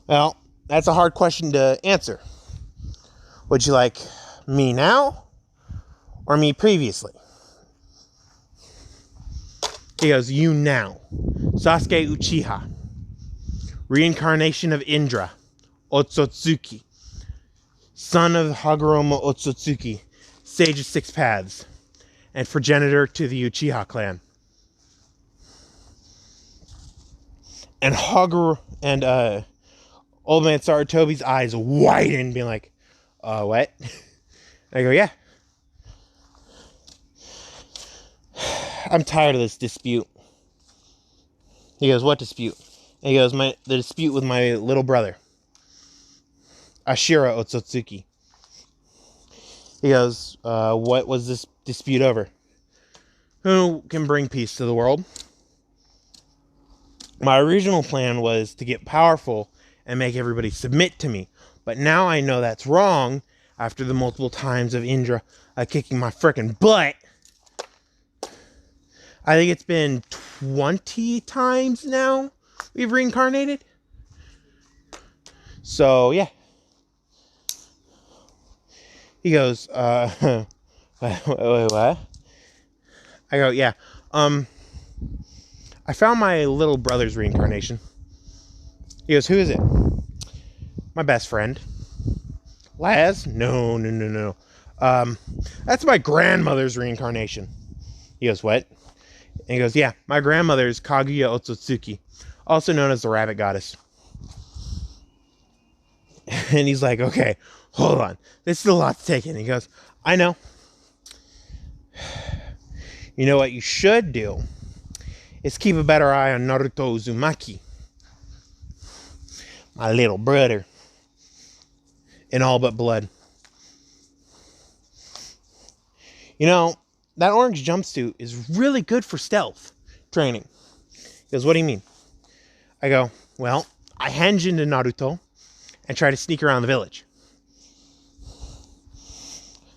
Speaker 1: "Well, that's a hard question to answer. Would you like me now or me previously?" He goes, "You now. Sasuke Uchiha. Reincarnation of Indra, Otsutsuki. Son of Hagoromo Otsutsuki, Sage of Six Paths, and progenitor to the Uchiha clan." And Old Man Sarutobi's eyes widen, being like, "What?" I go, "Yeah. I'm tired of this dispute." He goes, "What dispute?" And he goes, the dispute with my little brother, Ashira Otsutsuki." He goes, "What was this dispute over?" "Who can bring peace to the world?" My original plan was to get powerful and make everybody submit to me. But now I know that's wrong after the multiple times of Indra kicking my frickin' butt. I think it's been 20 times now we've reincarnated. So, yeah. He goes, wait, what? I go, "Yeah. I found my little brother's reincarnation." He goes, "Who is it?" "My best friend." "Laz?" No. That's my grandmother's reincarnation." He goes, "What?" And he goes, "Yeah, my grandmother's Kaguya Otsutsuki, also known as the rabbit goddess." And he's like, "Okay, hold on. This is a lot to take in." He goes, "I know. You know what you should do is keep a better eye on Naruto Uzumaki, my little brother, in all but blood. You know, that orange jumpsuit is really good for stealth training." He goes, "What do you mean?" I go, "Well, I henge into Naruto and try to sneak around the village.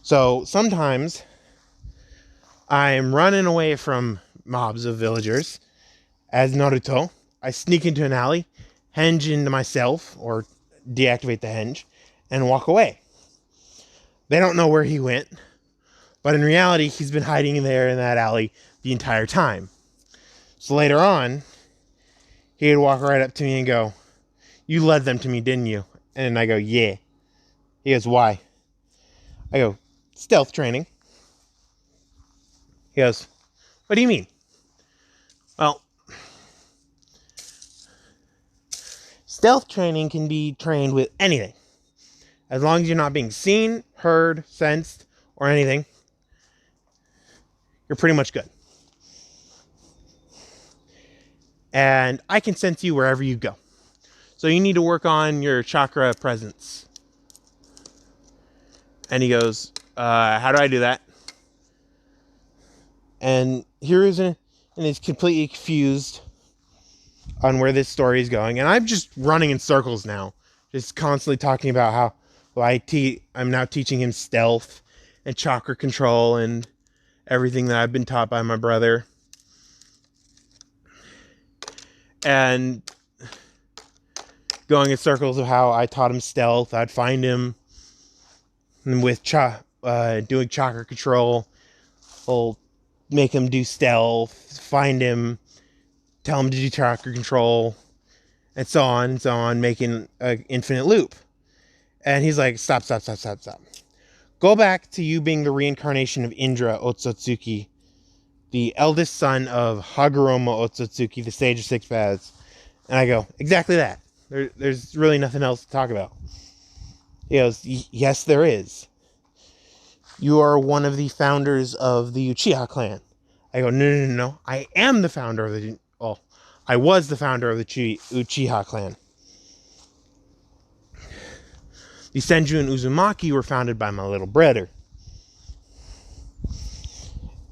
Speaker 1: So sometimes I'm running away from mobs of villagers as Naruto. I sneak into an alley, henge into myself, or deactivate the henge, and walk away. They don't know where he went, but in reality, he's been hiding in there in that alley the entire time. So later on, he would walk right up to me and go, "You led them to me, didn't you?" And I go, "Yeah." He goes, "Why?" I go, "Stealth training." He goes, "What do you mean?" Well, stealth training can be trained with anything. As long as you're not being seen, heard, sensed, or anything, you're pretty much good. And I can sense you wherever you go. So you need to work on your chakra presence." And he goes, "How do I do that?" And here is and he's completely confused on where this story is going. And I'm just running in circles now, just constantly talking about how I'm now teaching him stealth and chakra control and everything that I've been taught by my brother. And going in circles of how I taught him stealth. I'd find him with doing chakra control. I'll make him do stealth, find him, tell him to do chakra control, and so on, making an infinite loop. And he's like, "Stop. Go back to you being the reincarnation of Indra Otsutsuki, the eldest son of Hagoromo Otsutsuki, the Sage of Six Paths." And I go, "Exactly that. There's really nothing else to talk about." He goes, "Yes, there is. You are one of the founders of the Uchiha clan. I go, no. I am the founder of the... Well, I was the founder of the Uchiha clan. The Senju and Uzumaki were founded by my little brother.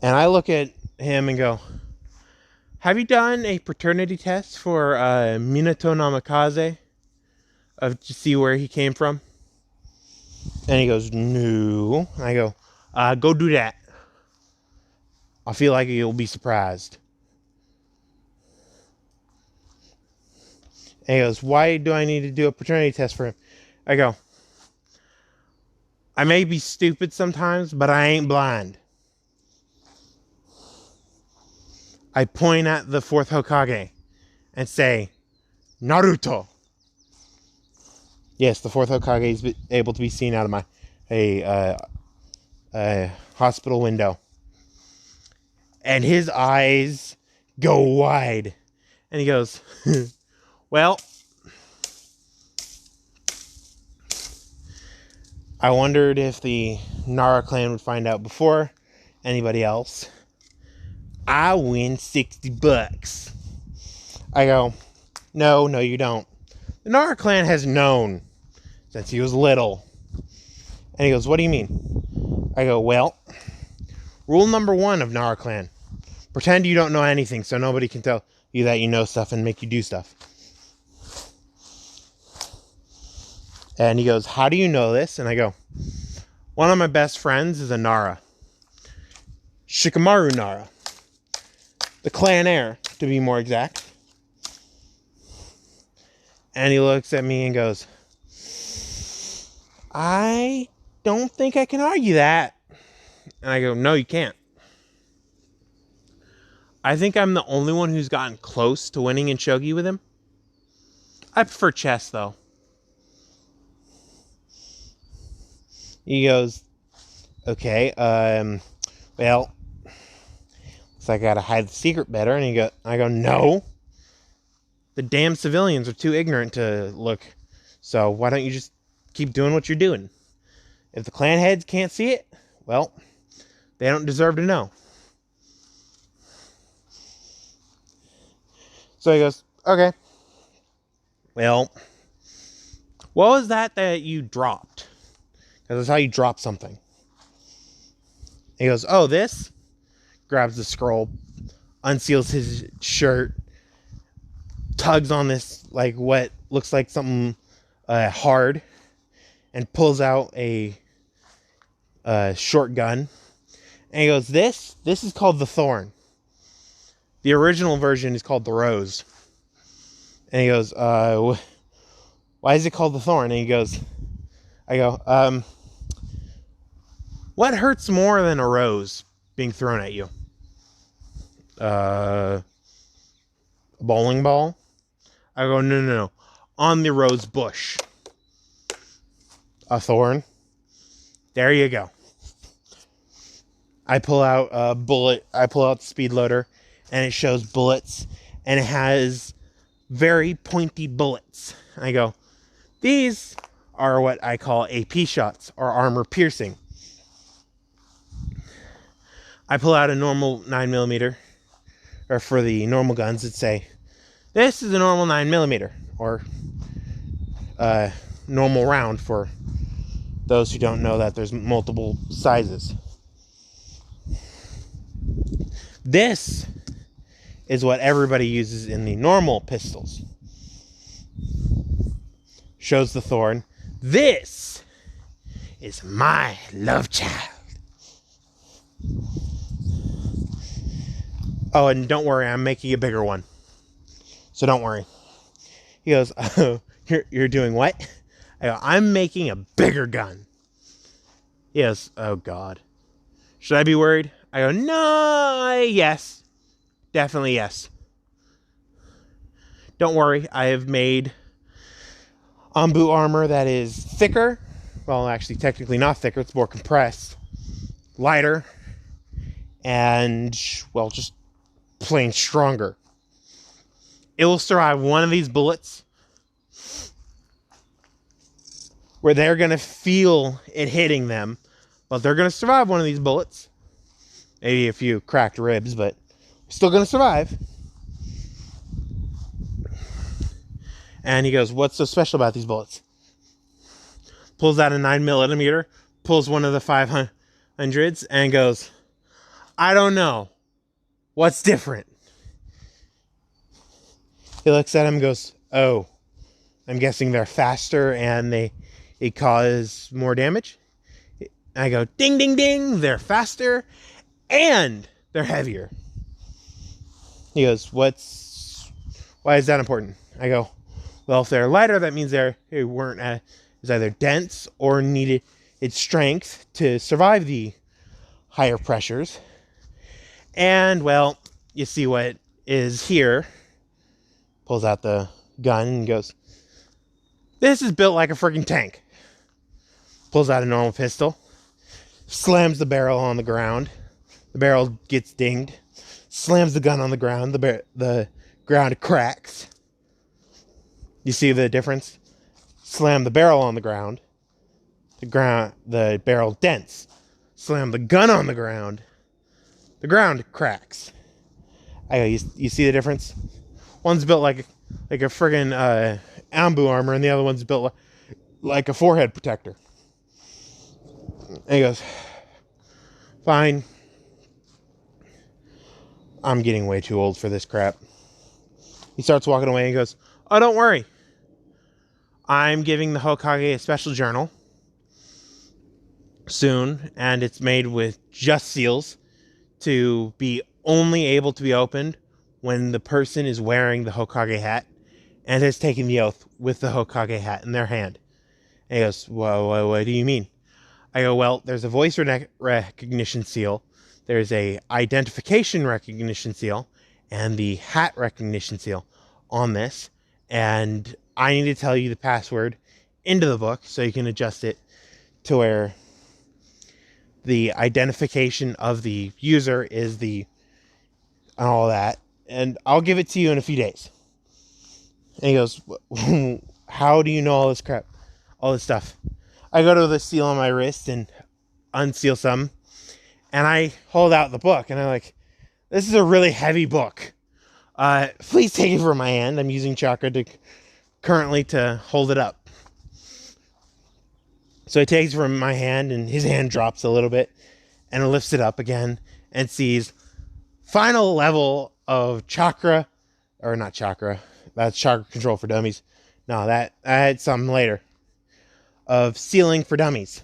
Speaker 1: And I look at him and go, have you done a paternity test for Minato Namikaze? To see where he came from? And he goes, no. I go, go do that. I feel like you'll be surprised. And he goes, why do I need to do a paternity test for him? I go, I may be stupid sometimes, but I ain't blind. I point at the fourth Hokage and say, Naruto. Yes, the fourth Hokage is able to be seen out of my hospital window. And his eyes go wide. And he goes, well, I wondered if the Nara clan would find out before anybody else. I win $60. I go, no, you don't. The Nara clan has known since he was little. And he goes, what do you mean? I go, well, rule number 1 of Nara clan. Pretend you don't know anything so nobody can tell you that you know stuff and make you do stuff. And he goes, how do you know this? And I go, one of my best friends is a Nara. Shikamaru Nara. The clan heir, to be more exact. And he looks at me and goes, I don't think I can argue that. And I go, no, you can't. I think I'm the only one who's gotten close to winning in shogi with him. I prefer chess, though. He goes, okay, well, looks like I gotta hide the secret better. And I go, no. The damn civilians are too ignorant to look. So why don't you just keep doing what you're doing? If the clan heads can't see it, well, they don't deserve to know. So he goes, okay. Well, what was that you dropped? Because that's how you drop something. He goes, oh, this? Grabs the scroll, unseals his shirt, tugs on this, like what looks like something hard, and pulls out a short gun. And he goes, this is called the Thorn. The original version is called the Rose. And he goes, why is it called the Thorn? And he goes, I go, what hurts more than a rose being thrown at you? A bowling ball? I go, no. On the rose bush. A thorn? There you go. I pull out a bullet. I pull out the speed loader, and it shows bullets, and it has very pointy bullets. I go, these are what I call AP shots, or armor piercing. I pull out a normal 9mm, or for the normal guns, it'd say, this is a normal 9mm, or normal round for those who don't know that there's multiple sizes. This is what everybody uses in the normal pistols. Shows the Thorn. This is my love child. Oh, and don't worry, I'm making a bigger one. So don't worry. He goes, oh, you're doing what? I go, I'm making a bigger gun. He goes, oh God. Should I be worried? I go, no, yes. Definitely yes. Don't worry, I have made Anbu armor that is thicker. Well, actually, technically not thicker. It's more compressed. Lighter. And, well, just plain stronger. It will survive one of these bullets where they're going to feel it hitting them, but they're going to survive one of these bullets. Maybe a few cracked ribs, but still going to survive. And he goes, what's so special about these bullets? Pulls out a 9mm, pulls one of the 500s, and goes, I don't know. What's different? He looks at him and goes, oh, I'm guessing they're faster and they cause more damage. And I go, ding, ding, ding, they're faster and they're heavier. He goes, why is that important? I go, well, if they're lighter, that means they weren't as either dense or needed its strength to survive the higher pressures. And, well, you see what is here. Pulls out the gun and goes, this is built like a freaking tank. Pulls out a normal pistol. Slams the barrel on the ground. The barrel gets dinged. Slams the gun on the ground. The ground cracks. You see the difference? Slam the barrel on the ground. The barrel dents. Slam the gun on the ground. The ground cracks. I go, you see the difference? One's built like a friggin' Ambu armor, and the other one's built like a forehead protector. And he goes, fine. I'm getting way too old for this crap. He starts walking away and goes, oh, don't worry. I'm giving the Hokage a special journal soon, and it's made with just seals to be only able to be opened when the person is wearing the Hokage hat and has taken the oath with the Hokage hat in their hand. And he goes, well, what do you mean? I go, well, there's a voice recognition seal, there's a identification recognition seal, and the hat recognition seal on this. And I need to tell you the password into the book so you can adjust it to where the identification of the user is and all that. And I'll give it to you in a few days. And he goes, how do you know all this crap? All this stuff? I go to the seal on my wrist and unseal some. And I hold out the book. And I'm like, this is a really heavy book. Please take it from my hand. I'm using chakra currently to hold it up. So he takes it from my hand, and his hand drops a little bit, and lifts it up again, and sees final level of chakra, or not chakra, that's chakra control for dummies. No, I had some later. Of Sealing for Dummies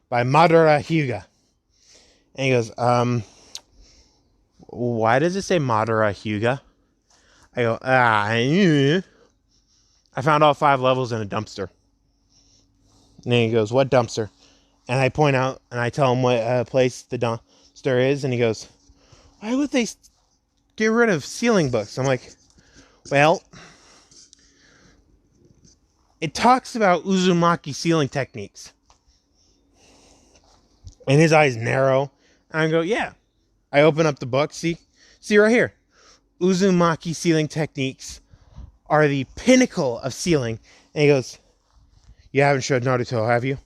Speaker 1: by Madara Hyuga. And he goes, why does it say Madara Hyuga? I go, I found all 5 levels in a dumpster. And then he goes, what dumpster? And I point out, and I tell him what place the dumpster is, and he goes, why would they get rid of sealing books? I'm like, well, it talks about Uzumaki sealing techniques. And his eyes narrow. And I go, yeah. I open up the book, see right here. Uzumaki sealing techniques are the pinnacle of sealing. And he goes, you haven't showed Naruto, have you?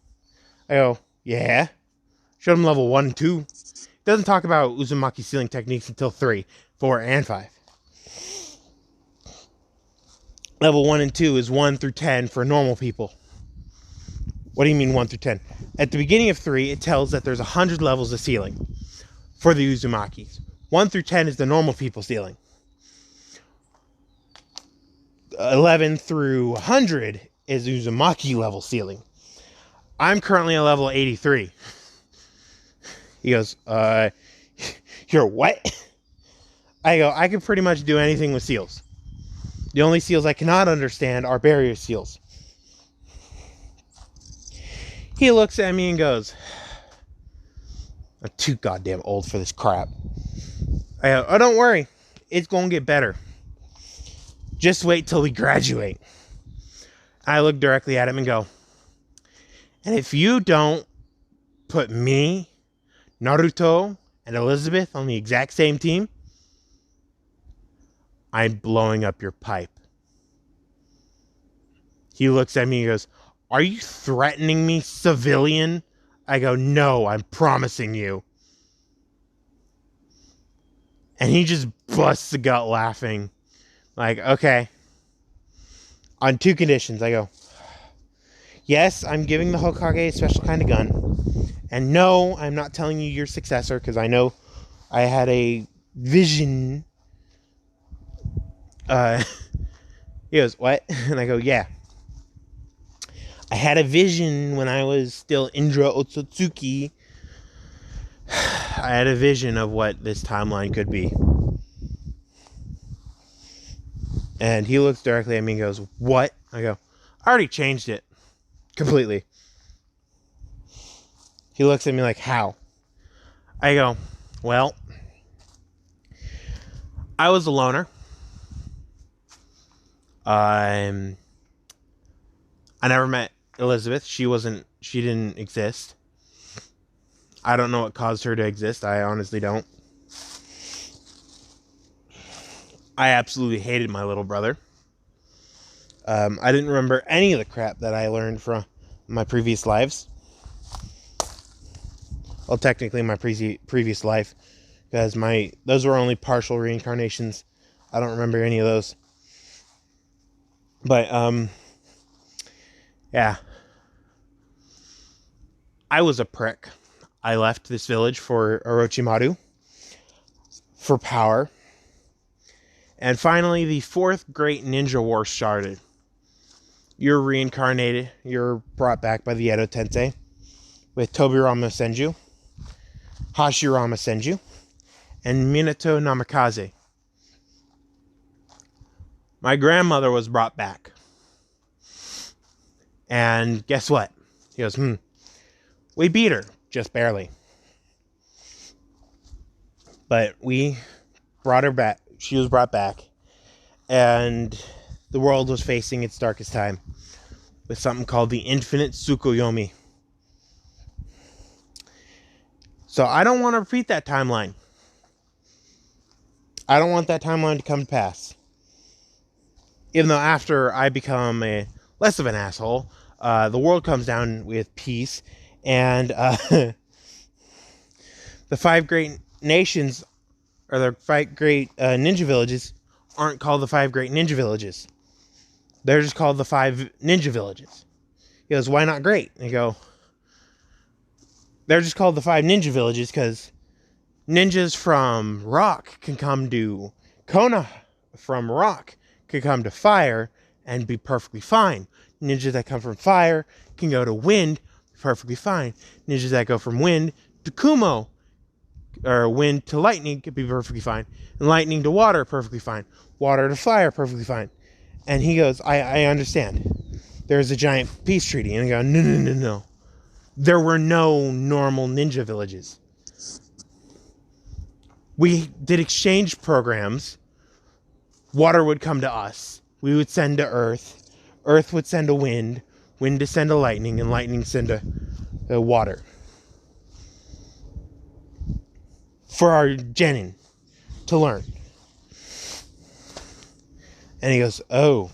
Speaker 1: I go, yeah. Showed him level 1 and 2. It doesn't talk about Uzumaki sealing techniques until 3, 4, and 5. Level 1 and 2 is 1 through 10 for normal people. What do you mean 1 through 10? At the beginning of 3, it tells that there's 100 levels of sealing for the Uzumakis. 1 through 10 is the normal people sealing. 11 through 100 is Uzumaki level sealing. I'm currently at level 83. He goes, you're what? I go, I can pretty much do anything with seals. The only seals I cannot understand are barrier seals. He looks at me and goes, I'm too goddamn old for this crap. I go, oh, don't worry. It's going to get better. Just wait till we graduate. I look directly at him and go, and if you don't put me, Naruto, and Elizabeth on the exact same team, I'm blowing up your pipe. He looks at me and goes, are you threatening me, civilian? I go, no, I'm promising you. And he just busts the gut laughing. Like, okay. On 2 conditions. I go, yes, I'm giving the Hokage a special kind of gun. And no, I'm not telling you your successor, because I know I had a vision. He goes, what? And I go, yeah. I had a vision when I was still Indra Otsutsuki. I had a vision of what this timeline could be. And he looks directly at me and goes, what? I go, I already changed it. Completely. He looks at me like, how? I go, well, I was a loner. I never met Elizabeth. She didn't exist. I don't know what caused her to exist. I honestly don't. I absolutely hated my little brother. I didn't remember any of the crap that I learned from my previous lives. Well, technically my previous life, because those were only partial reincarnations. I don't remember any of those. But yeah, I was a prick. I left this village for Orochimaru for power. And finally, the 4th Great Ninja War started. You're reincarnated. You're brought back by the Edo Tensei with Tobirama Senju, Hashirama Senju, and Minato Namikaze. My grandmother was brought back. And guess what? He goes, we beat her. Just barely. But we brought her back. She was brought back. And the world was facing its darkest time with something called the Infinite Tsukuyomi. So I don't want to repeat that timeline. I don't want that timeline to come to pass. Even though after I become less of an asshole, the world comes down with peace, and the 5 great nations, or the 5 great ninja villages, aren't called the 5 great ninja villages. They're just called the 5 ninja villages. He goes, why not great? And I go, they're just called the 5 ninja villages because ninjas from rock can come to Kona from rock can come to fire and be perfectly fine. Ninjas that come from fire can go to wind, perfectly fine. Ninjas that go from wind to Kumo, or wind to lightning, could be perfectly fine. And lightning to water, perfectly fine. Water to fire, perfectly fine. And he goes, I understand. There's a giant peace treaty. And I go, no. There were no normal ninja villages. We did exchange programs. Water would come to us. We would send to Earth. Earth would send a wind. Wind to send a lightning. And lightning send a water. For our genin to learn. And he goes, oh,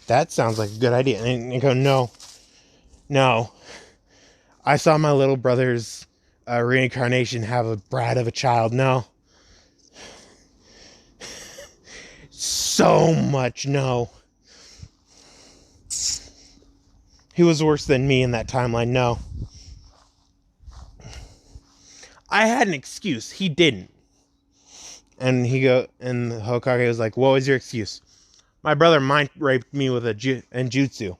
Speaker 1: that sounds like a good idea. And I go, no. I saw my little brother's reincarnation have a brat of a child. No. So much no. He was worse than me in that timeline. No. I had an excuse. He didn't. And and the Hokage was like, what was your excuse? My brother mind raped me with a jutsu.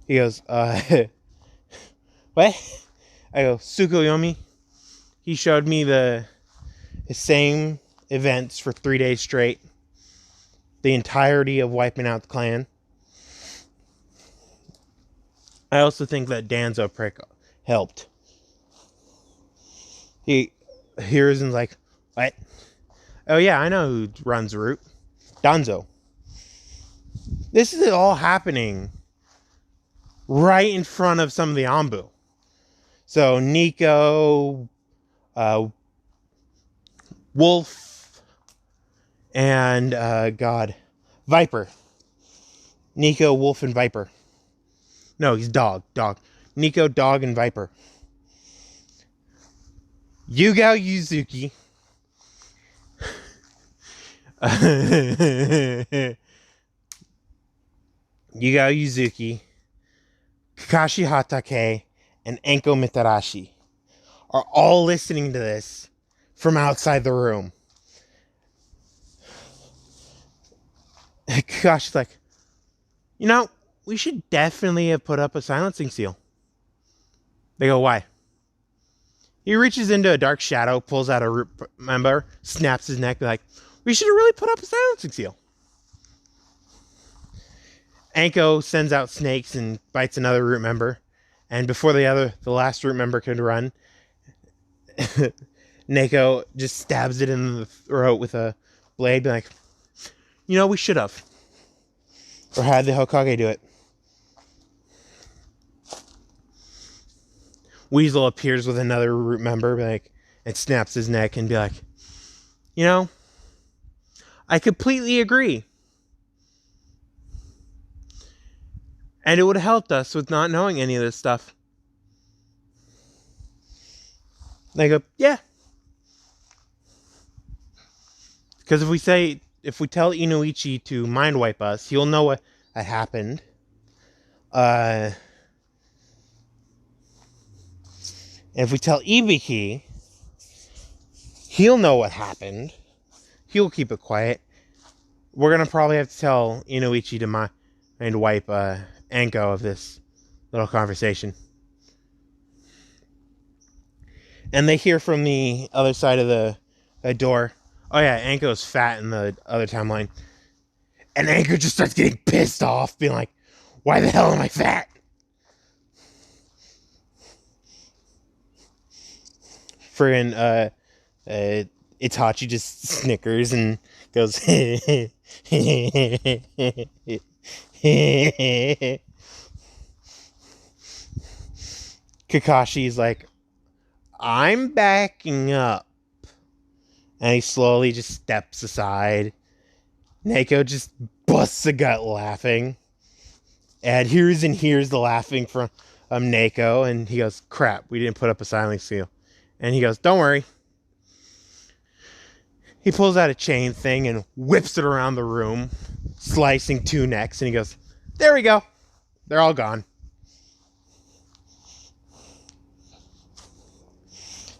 Speaker 1: He goes, what? I go, Tsukuyomi. He showed me the same events for 3 days straight. The entirety of wiping out the clan. I also think that Danzo prick helped. Hiruzen's like, what? Oh yeah, I know who runs the route. Danzo. This is all happening right in front of some of the Anbu. So Nico, Wolf, and Viper. Nico, Wolf, and Viper. No, he's dog. Nico, dog, and Viper. Yugao Yuzuki. Yugao Yuzuki, Kakashi Hatake, and Enko Mitarashi are all listening to this from outside the room. Kakashi's like, we should definitely have put up a silencing seal. They go, why? He reaches into a dark shadow, pulls out a root member, snaps his neck, like, we should have really put up a silencing seal. Anko sends out snakes and bites another root member. And before the last root member could run, Neko just stabs it in the throat with a blade, being like, we should have. Or had the Hokage do it. Weasel appears with another root member, and snaps his neck and be like, I completely agree. And it would have helped us with not knowing any of this stuff. They go, yeah. Because if we tell Inuichi to mind wipe us, he'll know what had happened. And if we tell Ibiki, he'll know what happened. He'll keep it quiet. We're going to probably have to tell Inuichi to mind wipe Anko of this little conversation. And they hear from the other side of the door, oh yeah, Anko's fat in the other timeline. And Anko just starts getting pissed off, being like, why the hell am I fat? Friggin' Itachi just snickers and goes, Kakashi's like, I'm backing up. And he slowly just steps aside. Neko just busts a gut laughing. And hears the laughing from Neko. And he goes, crap, we didn't put up a silencing seal. And he goes, don't worry. He pulls out a chain thing and whips it around the room, slicing 2 necks. And he goes, there we go. They're all gone.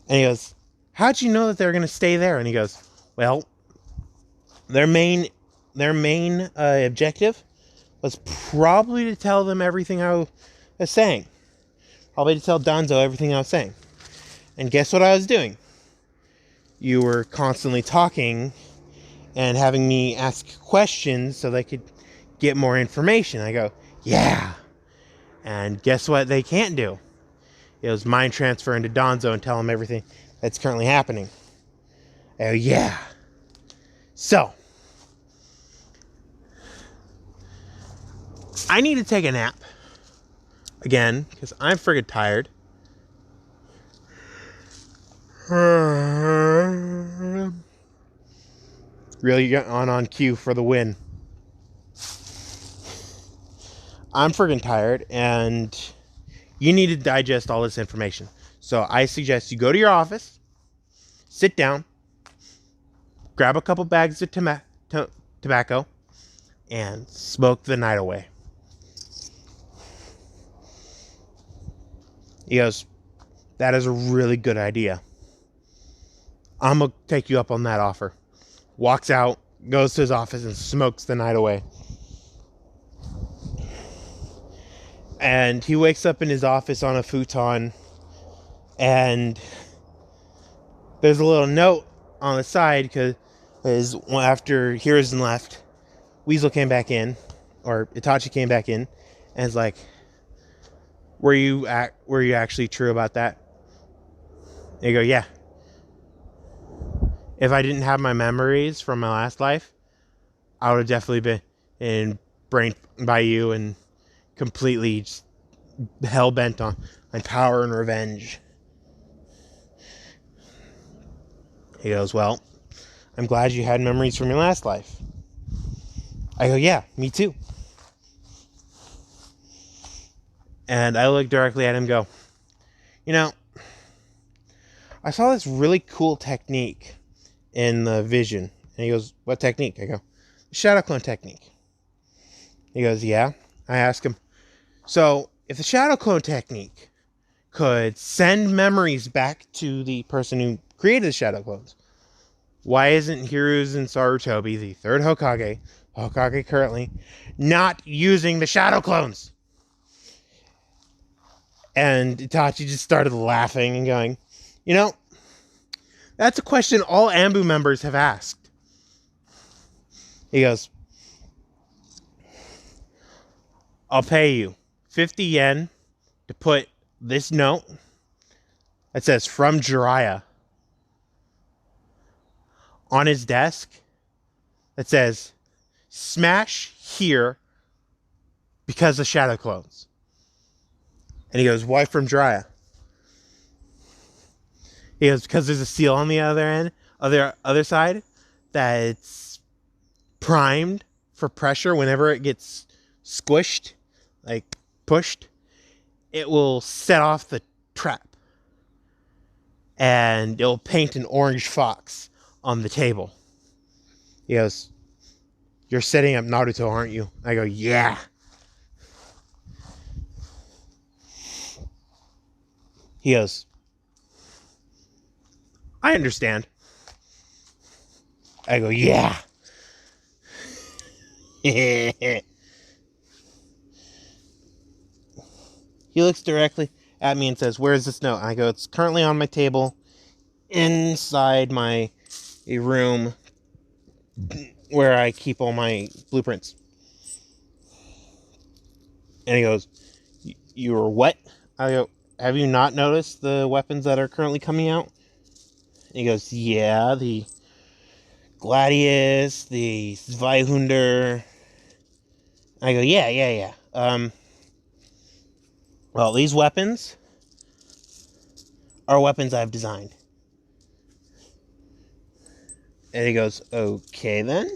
Speaker 1: And he goes, how'd you know that they're going to stay there? And he goes, well, their main objective was probably to tell them everything I was saying. Probably to tell Danzo everything I was saying. And guess what I was doing? You were constantly talking and having me ask questions so they could get more information. I go, yeah. And guess what they can't do? It was mind transfer into Danzo and tell him everything that's currently happening. I go, yeah. So, I need to take a nap. Again, because I'm friggin' tired. Really got on cue for the win. I'm friggin' tired, and you need to digest all this information. So I suggest you go to your office, sit down, grab a couple bags of tobacco, and smoke the night away. He goes, that is a really good idea. I'm going to take you up on that offer. Walks out, goes to his office, and smokes the night away. And he wakes up in his office on a futon, and there's a little note on the side because after Hiruzen left, Weasel came back in, or Itachi came back in, and is like, were you actually true about that? They go, yeah. If I didn't have my memories from my last life, I would have definitely been brained by you and completely just hell-bent on power and revenge. He goes, well, I'm glad you had memories from your last life. I go, yeah, me too. And I look directly at him and go, you know, I saw this really cool technique in the vision. And he goes, what technique? I go, shadow clone technique. He goes, yeah. I ask him, so if the shadow clone technique could send memories back to the person who created the shadow clones, why isn't Hiruzen Sarutobi, the third Hokage currently, not using the shadow clones? And Itachi just started laughing and going, you know, that's a question all Ambu members have asked. He goes, I'll pay you 50 yen to put this note that says from Jiraiya on his desk that says smash here because of shadow clones. And he goes, why from Jiraiya? He goes, because there's a seal on the other end, other side, that's primed for pressure whenever it gets squished, like pushed, it will set off the trap. And it'll paint an orange fox on the table. He goes, you're setting up Naruto, aren't you? I go, yeah. He goes, I understand. I go, yeah. He looks directly at me and says, where is this note? And I go, it's currently on my table inside my room where I keep all my blueprints. And he goes, you were what? I go, have you not noticed the weapons that are currently coming out? And he goes, yeah, the Gladius, the Zweihunder. I go, yeah. Well, these weapons are weapons I've designed. And he goes, okay then.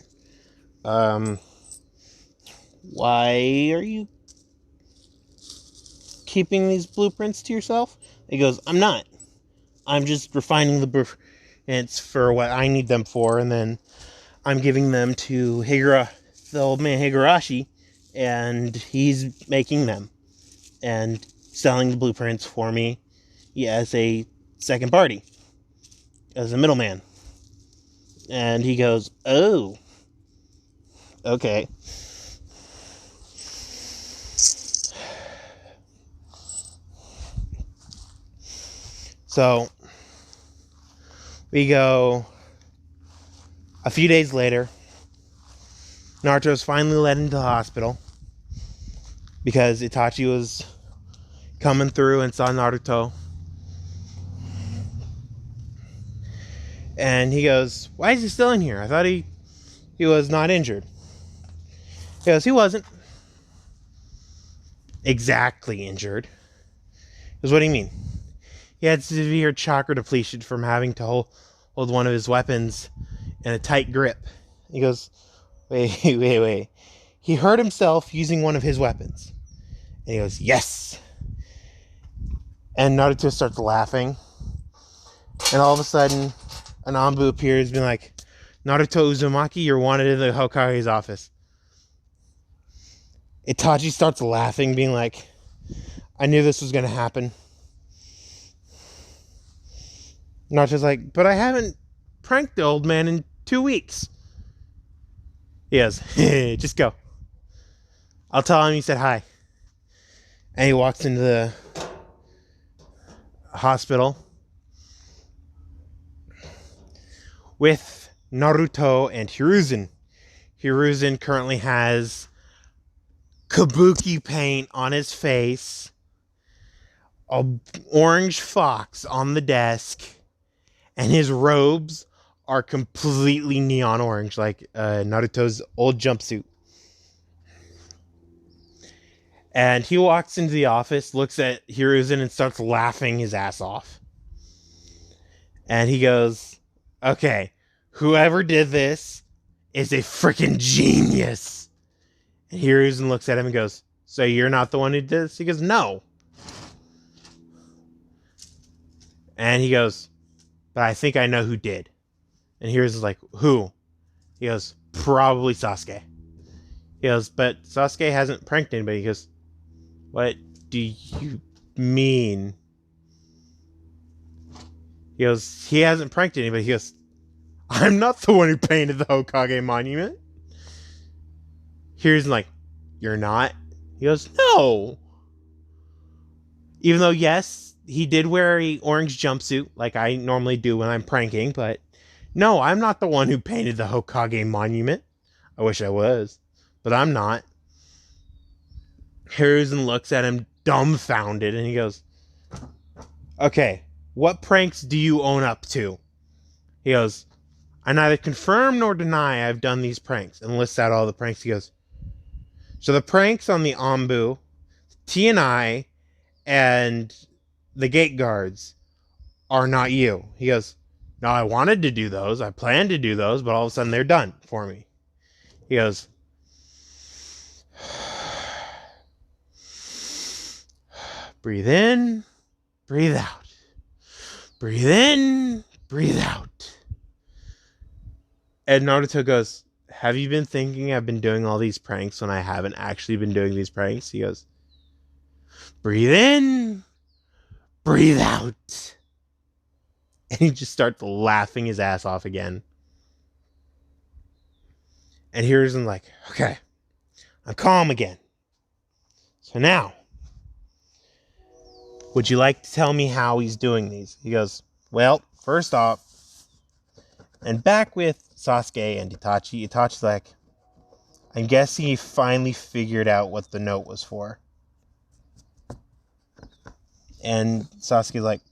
Speaker 1: Why are you keeping these blueprints to yourself? He goes, I'm not. I'm just refining the blueprints for what I need them for, and then I'm giving them to the old man Higurashi, and he's making them and selling the blueprints for me as a second party, as a middleman. And he goes, oh, okay. So we go a few days later. Naruto's finally led into the hospital because Itachi was coming through and saw Naruto. And he goes, why is he still in here? I thought he was not injured. He goes, he wasn't exactly injured. He goes, what do you mean? He had severe chakra depletion from having to hold one of his weapons in a tight grip. He goes, wait. He hurt himself using one of his weapons. And he goes, yes. And Naruto starts laughing. And all of a sudden, an Anbu appears being like, Naruto Uzumaki, you're wanted in the Hokage's office. Itachi starts laughing, being like, I knew this was going to happen. Naruto's like, but I haven't pranked the old man in 2 weeks. He goes, just go. I'll tell him you said hi. And he walks into the hospital with Naruto and Hiruzen. Hiruzen currently has kabuki paint on his face, an orange fox on the desk, and his robes are completely neon orange, like Naruto's old jumpsuit. And he walks into the office, looks at Hiruzen, and starts laughing his ass off. And he goes, okay, whoever did this is a freaking genius. And Hiruzen looks at him and goes, So you're not the one who did this? He goes, no. And he goes, but I think I know who did. And here's like, who? He goes, probably Sasuke. He goes, but Sasuke hasn't pranked anybody. He goes, what do you mean? He goes, he hasn't pranked anybody. He goes, I'm not the one who painted the Hokage monument. Here's like, you're not? He goes, no. Even though, yes, he did wear a orange jumpsuit like I normally do when I'm pranking, but no, I'm not the one who painted the Hokage monument. I wish I was, but I'm not. Hiruzen looks at him dumbfounded and he goes, okay, what pranks do you own up to? He goes, I neither confirm nor deny I've done these pranks, and lists out all the pranks. He goes, so the pranks on the Anbu, T&I, and the gate guards are not you. He goes, no, I wanted to do those. I planned to do those, but all of a sudden they're done for me. He goes, breathe in, breathe out. Breathe in, breathe out. And Naruto goes, have you been thinking I've been doing all these pranks when I haven't actually been doing these pranks? He goes, breathe in, breathe out. And he just starts laughing his ass off again. And Hiruzen like, okay, I'm calm again. So now, would you like to tell me how he's doing these? He goes, well, first off, and back with Sasuke and Itachi, Itachi's like, I'm guessing he finally figured out what the note was for. And Sasuke's like,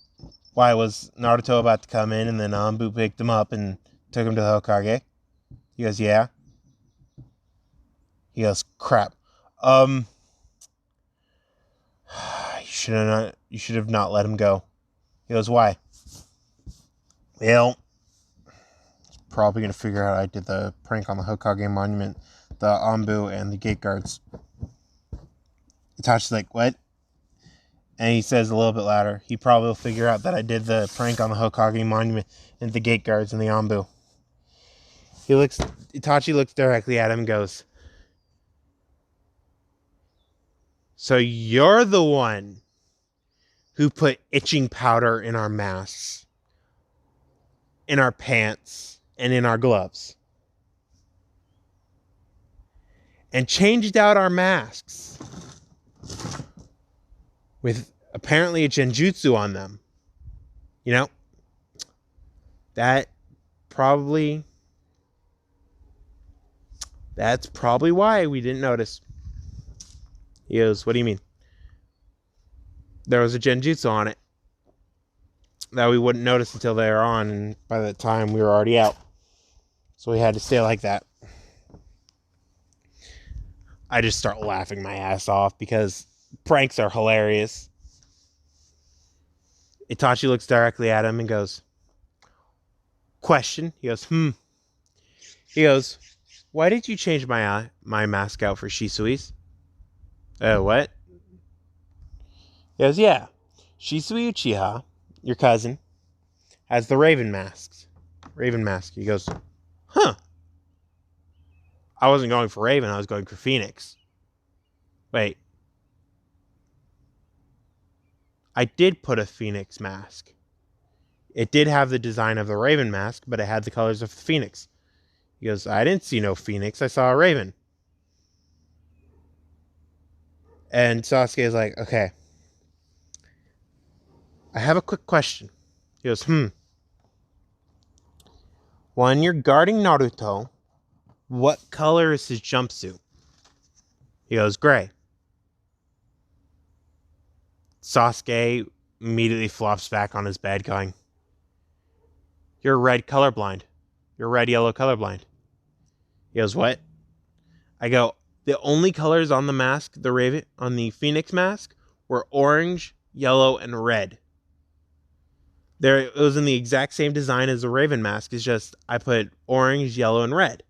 Speaker 1: why, was Naruto about to come in and then Anbu picked him up and took him to the Hokage? He goes, yeah. He goes, crap. You should have not let him go. He goes, why? Well, he's probably going to figure out I did the prank on the Hokage monument, the Anbu, and the gate guards. Itachi's like, what? And he says a little bit louder, he probably will figure out that I did the prank on the Hokage monument and the gate guards and the Anbu. Itachi looks directly at him and goes, so you're the one who put itching powder in our masks, in our pants, and in our gloves. And changed out our masks with apparently a genjutsu on them. You know, that's probably why we didn't notice. He goes, what do you mean? There was a genjutsu on it that we wouldn't notice until they were on, and by the time we were already out. So we had to stay like that. I just start laughing my ass off because pranks are hilarious. Itachi looks directly at him and goes, question. He goes, He goes, why did you change my mask out for Shisui's? What? He goes, yeah. Shisui Uchiha, your cousin, has the Raven mask. He goes, huh. I wasn't going for Raven, I was going for Phoenix. Wait. I did put a Phoenix mask. It did have the design of the Raven mask, but it had the colors of the Phoenix. He goes, I didn't see no Phoenix, I saw a Raven. And Sasuke is like, okay. I have a quick question. He goes, when you're guarding Naruto, what color is his jumpsuit? He goes, gray. Sasuke immediately flops back on his bed going, you're red colorblind. You're red-yellow colorblind. He goes, what? I go, the only colors on the mask, the Raven, on the Phoenix mask, were orange, yellow, and red. It was in the exact same design as the Raven mask. It's just I put orange, yellow, and red.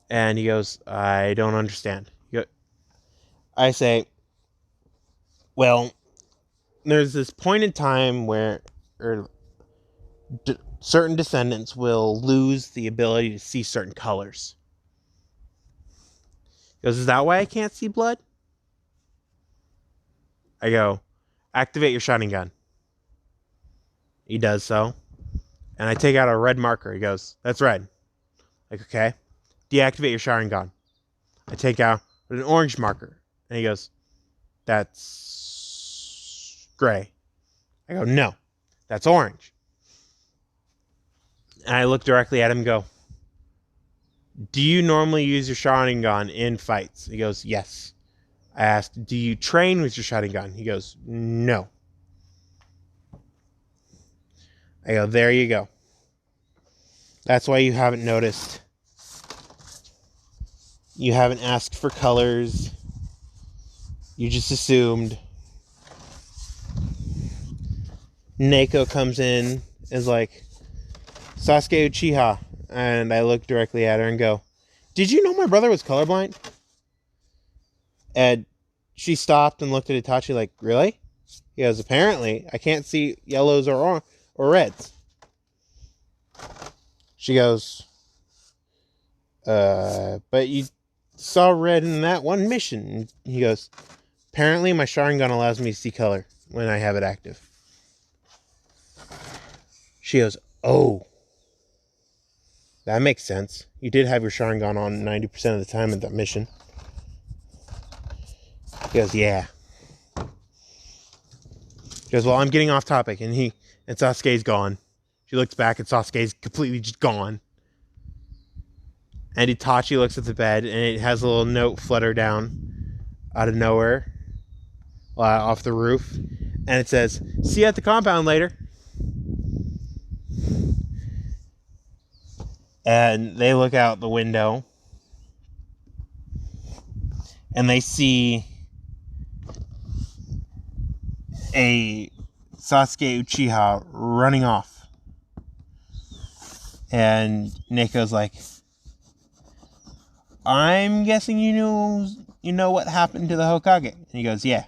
Speaker 1: And he goes, I don't understand. I say, well, there's this point in time where certain descendants will lose the ability to see certain colors. He goes, is that why I can't see blood? I go, activate your shining gun. He does so. And I take out a red marker. He goes, that's red. Like, okay. Deactivate your shining gun. I take out an orange marker. And he goes, that's gray. I go, no, that's orange. And I look directly at him and go, do you normally use your shining gun in fights? He goes, yes. I asked, do you train with your shining gun? He goes, no. I go, there you go. That's why you haven't noticed. You haven't asked for colors. You just assumed. Neko comes in, is like, Sasuke Uchiha. And I look directly at her and go, did you know my brother was colorblind? And she stopped and looked at Itachi like, really? He goes, apparently, I can't see yellows or reds. She goes, but you saw red in that one mission. And he goes, apparently my Sharingan allows me to see color when I have it active. She goes, oh, that makes sense. You did have your Sharingan on 90% of the time at that mission. He goes, yeah. He goes, well, I'm getting off topic. And Sasuke's gone. She looks back and Sasuke's completely just gone. And Itachi looks at the bed and it has a little note flutter down out of nowhere off the roof. And it says, see you at the compound later. And they look out the window and they see a Sasuke Uchiha running off. And Neko's like, I'm guessing you know what happened to the Hokage. And he goes, yeah.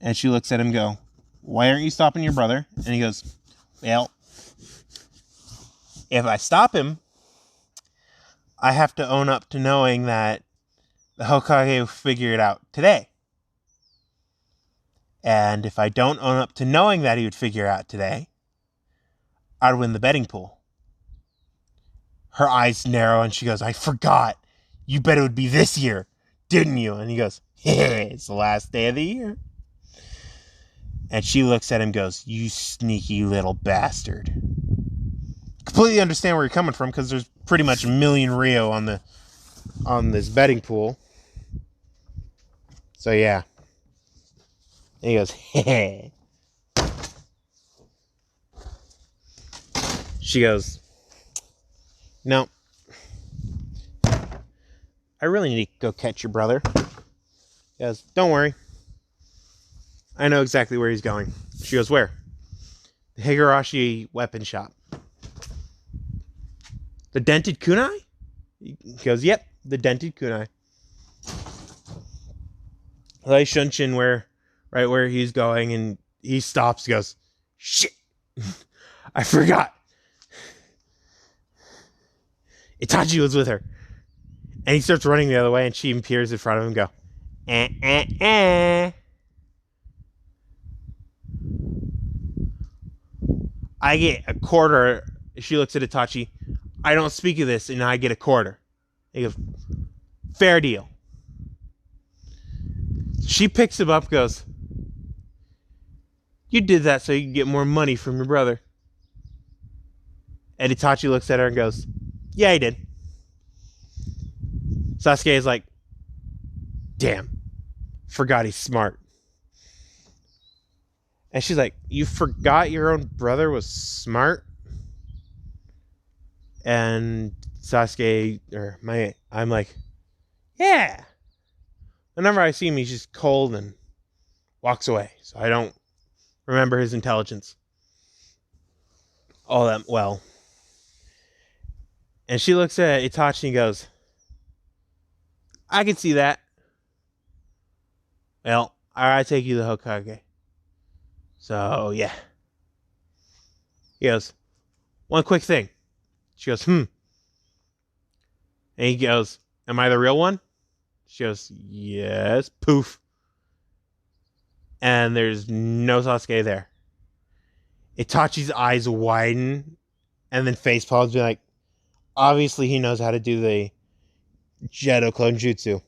Speaker 1: And she looks at him and go, why aren't you stopping your brother? And he goes, well, if I stop him, I have to own up to knowing that the Hokage will figure it out today. And if I don't own up to knowing that he would figure it out today, I'd win the betting pool. Her eyes narrow and she goes, I forgot. You bet it would be this year, didn't you? And he goes, hey, it's the last day of the year. And she looks at him and goes, you sneaky little bastard. Completely understand where you're coming from because there's pretty much a million Rio on this betting pool. So yeah. And he goes, hey. She goes, no. I really need to go catch your brother. He goes, don't worry. I know exactly where he's going. She goes, where? The Higurashi weapon shop. The dented kunai? He goes, yep, the dented kunai. Like Shunshin right where he's going, and he stops, he goes, shit, I forgot. Itachi was with her. And he starts running the other way, and she appears in front of him and go, I get a quarter. She looks at Itachi. I don't speak of this, and I get a quarter. He goes, fair deal. She picks him up, goes, you did that so you can get more money from your brother. And Itachi looks at her and goes, yeah, I did. Sasuke is like, damn, forgot he's smart. And she's like, you forgot your own brother was smart? And I'm like, yeah. Whenever I see him, he's just cold and walks away. So I don't remember his intelligence all that well. And she looks at Itachi and goes, I can see that. Well, I take you to the Hokage. So, yeah. He goes, one quick thing. She goes, And he goes, am I the real one? She goes, yes. Poof. And there's no Sasuke there. Itachi's eyes widen and then face palms, be like, obviously he knows how to do the Gedo clone jutsu.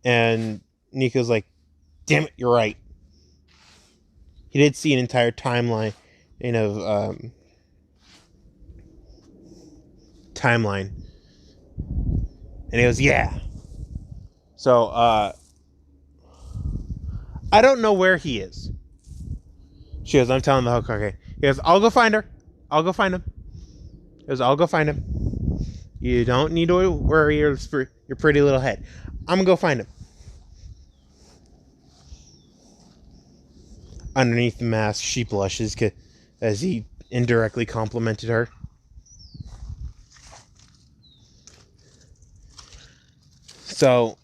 Speaker 1: And Nico's like, damn it, you're right. He did see an entire timeline, timeline. And he goes, yeah. So, I don't know where he is. She goes, I'm telling the Hokage. He goes, I'll go find her. I'll go find him. He goes, I'll go find him. You don't need to worry your pretty little head. I'm going to go find him. Underneath the mask, she blushes as he indirectly complimented her. So,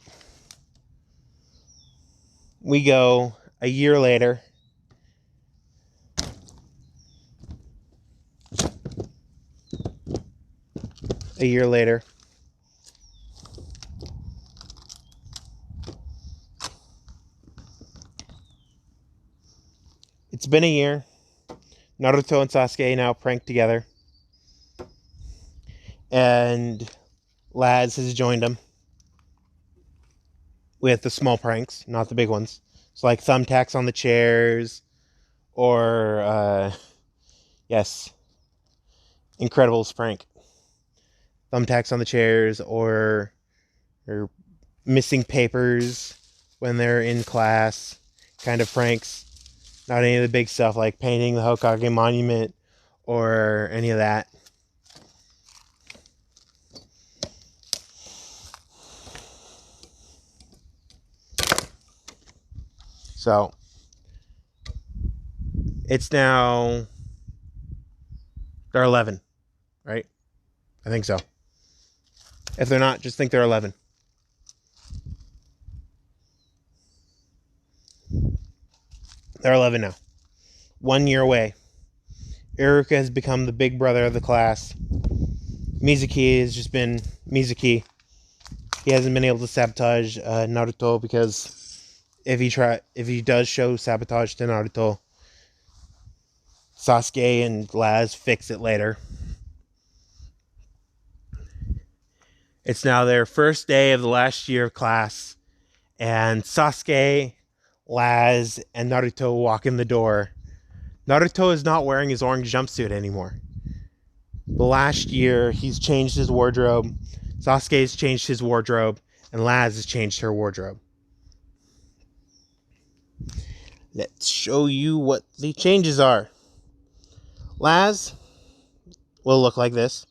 Speaker 1: we go a year later. A year later. It's been a year. Naruto and Sasuke now pranked together. And Laz has joined them. With the small pranks, not the big ones. It's like thumbtacks on the chairs. Or, yes, Incredibles prank. Thumbtacks on the chairs or missing papers when they're in class kind of pranks. Not any of the big stuff like painting the Hokage monument or any of that. So, it's now, they're 11, right? I think so. If they're not, just think they're 11. They're 11 now. 1 year away. Iruka has become the big brother of the class. Mizuki has just been Mizuki. He hasn't been able to sabotage Naruto because if he does show sabotage to Naruto, Sasuke and Laz fix it later. It's now their first day of the last year of class, and Sasuke, Laz, and Naruto walk in the door. Naruto is not wearing his orange jumpsuit anymore. The last year, he's changed his wardrobe. Sasuke's changed his wardrobe, and Laz has changed her wardrobe. Let's show you what the changes are. Laz will look like this.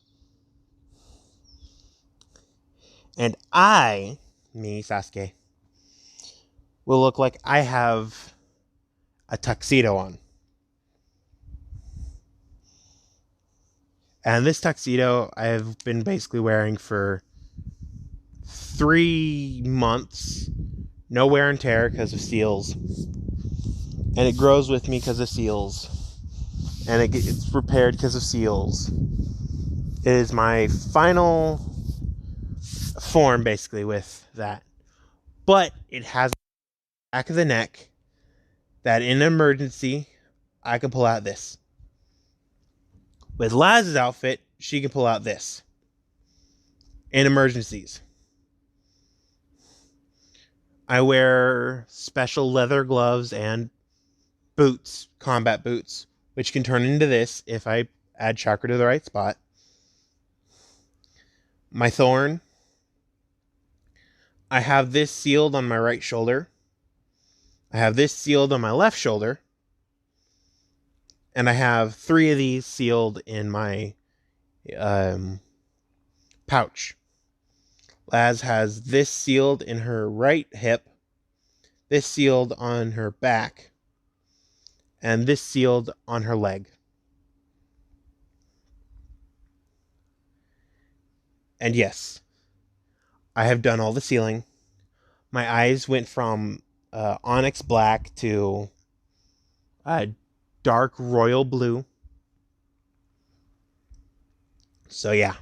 Speaker 1: And me, Sasuke, will look like I have a tuxedo on. And this tuxedo I've been basically wearing for 3 months. No wear and tear because of seals. And it grows with me because of seals. And it's repaired because of seals. It is my final form, basically, with that. But it has the back of the neck that in an emergency, I can pull out this. With Laz's outfit, she can pull out this. In emergencies. I wear special leather gloves and boots, combat boots, which can turn into this if I add chakra to the right spot. My thorn. I have this sealed on my right shoulder. I have this sealed on my left shoulder. And I have 3 of these sealed in my pouch. Laz has this sealed in her right hip, this sealed on her back, and this sealed on her leg. And yes, I have done all the sealing. My eyes went from onyx black to dark royal blue. So yeah,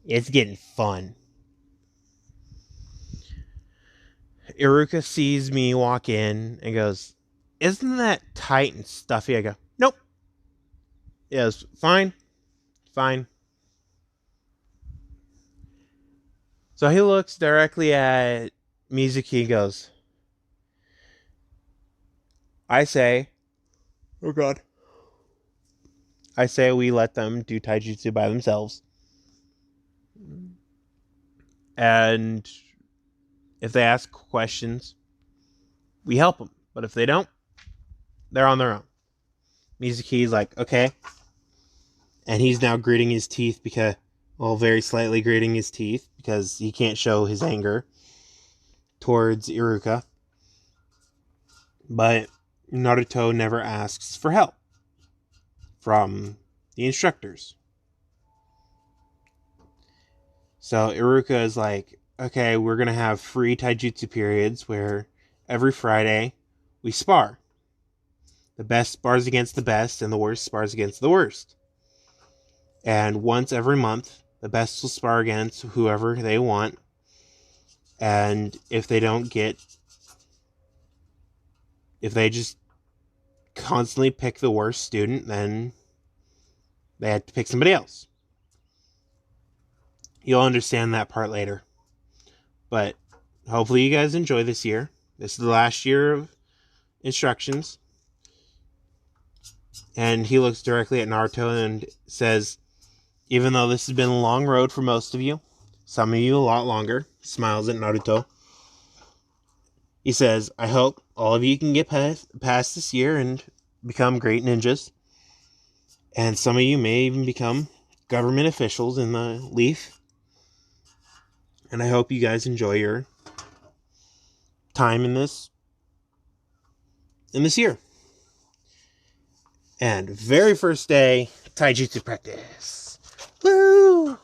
Speaker 1: it's getting fun. Iruka sees me walk in and goes, "Isn't that tight and stuffy?" I go, "Nope." Yes, fine. So he looks directly at Mizuki and goes, I say, oh god. I say we let them do taijutsu by themselves. And if they ask questions, we help them. But if they don't, they're on their own. Mizuki's like, okay. And he's now gritting his teeth very slightly gritting his teeth because he can't show his anger towards Iruka. But Naruto never asks for help from the instructors. So Iruka is like, okay, we're going to have free taijutsu periods where every Friday we spar. The best spars against the best and the worst spars against the worst. And once every month, the best will spar against whoever they want. And if they just constantly pick the worst student, then they have to pick somebody else. You'll understand that part later. But hopefully you guys enjoy this year. This is the last year of instructions. And he looks directly at Naruto and says, even though this has been a long road for most of you, some of you a lot longer, smiles at Naruto. He says, I hope all of you can get past this year and become great ninjas. And some of you may even become government officials in the Leaf. And I hope you guys enjoy your time in this year. And very first day, taijutsu practice. Woo!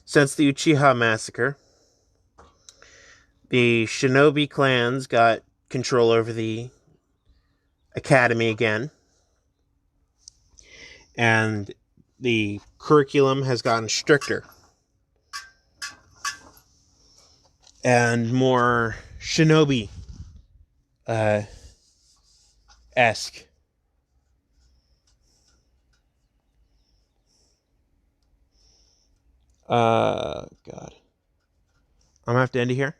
Speaker 1: Since the Uchiha massacre, the shinobi clans got control over the academy again. And the curriculum has gotten stricter. And more shinobi esque. God. I'm gonna have to end it here.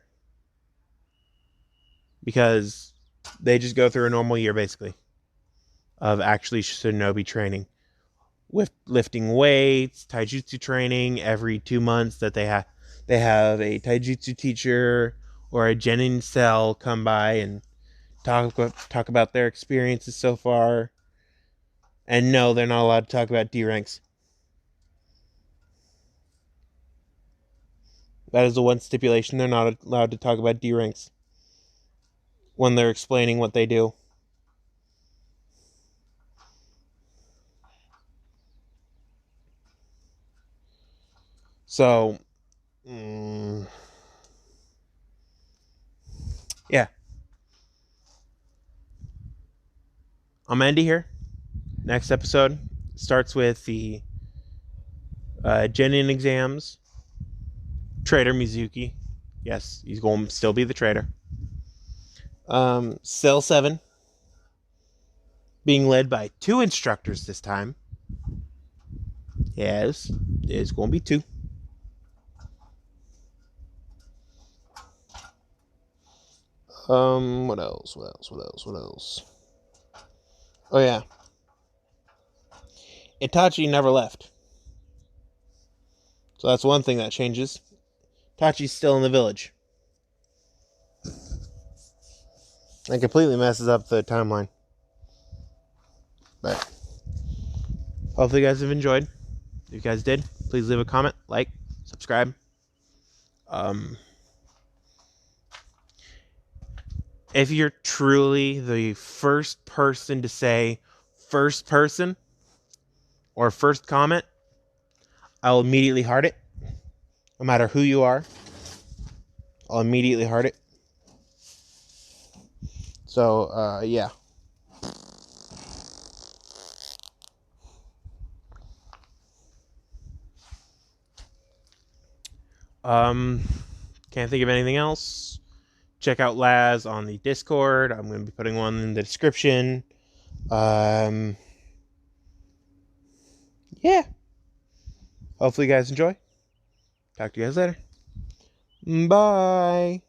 Speaker 1: Because they just go through a normal year, basically, of actually shinobi training. With lifting weights, taijutsu training every 2 months that they have a taijutsu teacher or a genin cell come by and talk about their experiences so far. And no, they're not allowed to talk about D ranks. That is the one stipulation. They're not allowed to talk about D ranks when they're explaining what they do. So, yeah. I'm Andy here. Next episode starts with the genin exams. Trader Mizuki. Yes, he's going to still be the trader. Cell 7. Being led by 2 instructors this time. Yes, it's going to be 2. What else? Oh yeah. Itachi never left. So that's one thing that changes. Itachi's still in the village. That completely messes up the timeline. But hopefully you guys have enjoyed. If you guys did, please leave a comment, like, subscribe. If you're truly the first person to say first person or first comment, I'll immediately heart it. No matter who you are, I'll immediately heart it. So, yeah. Can't think of anything else. Check out Laz on the Discord. I'm going to be putting one in the description. Yeah. Hopefully you guys enjoy. Talk to you guys later. Bye.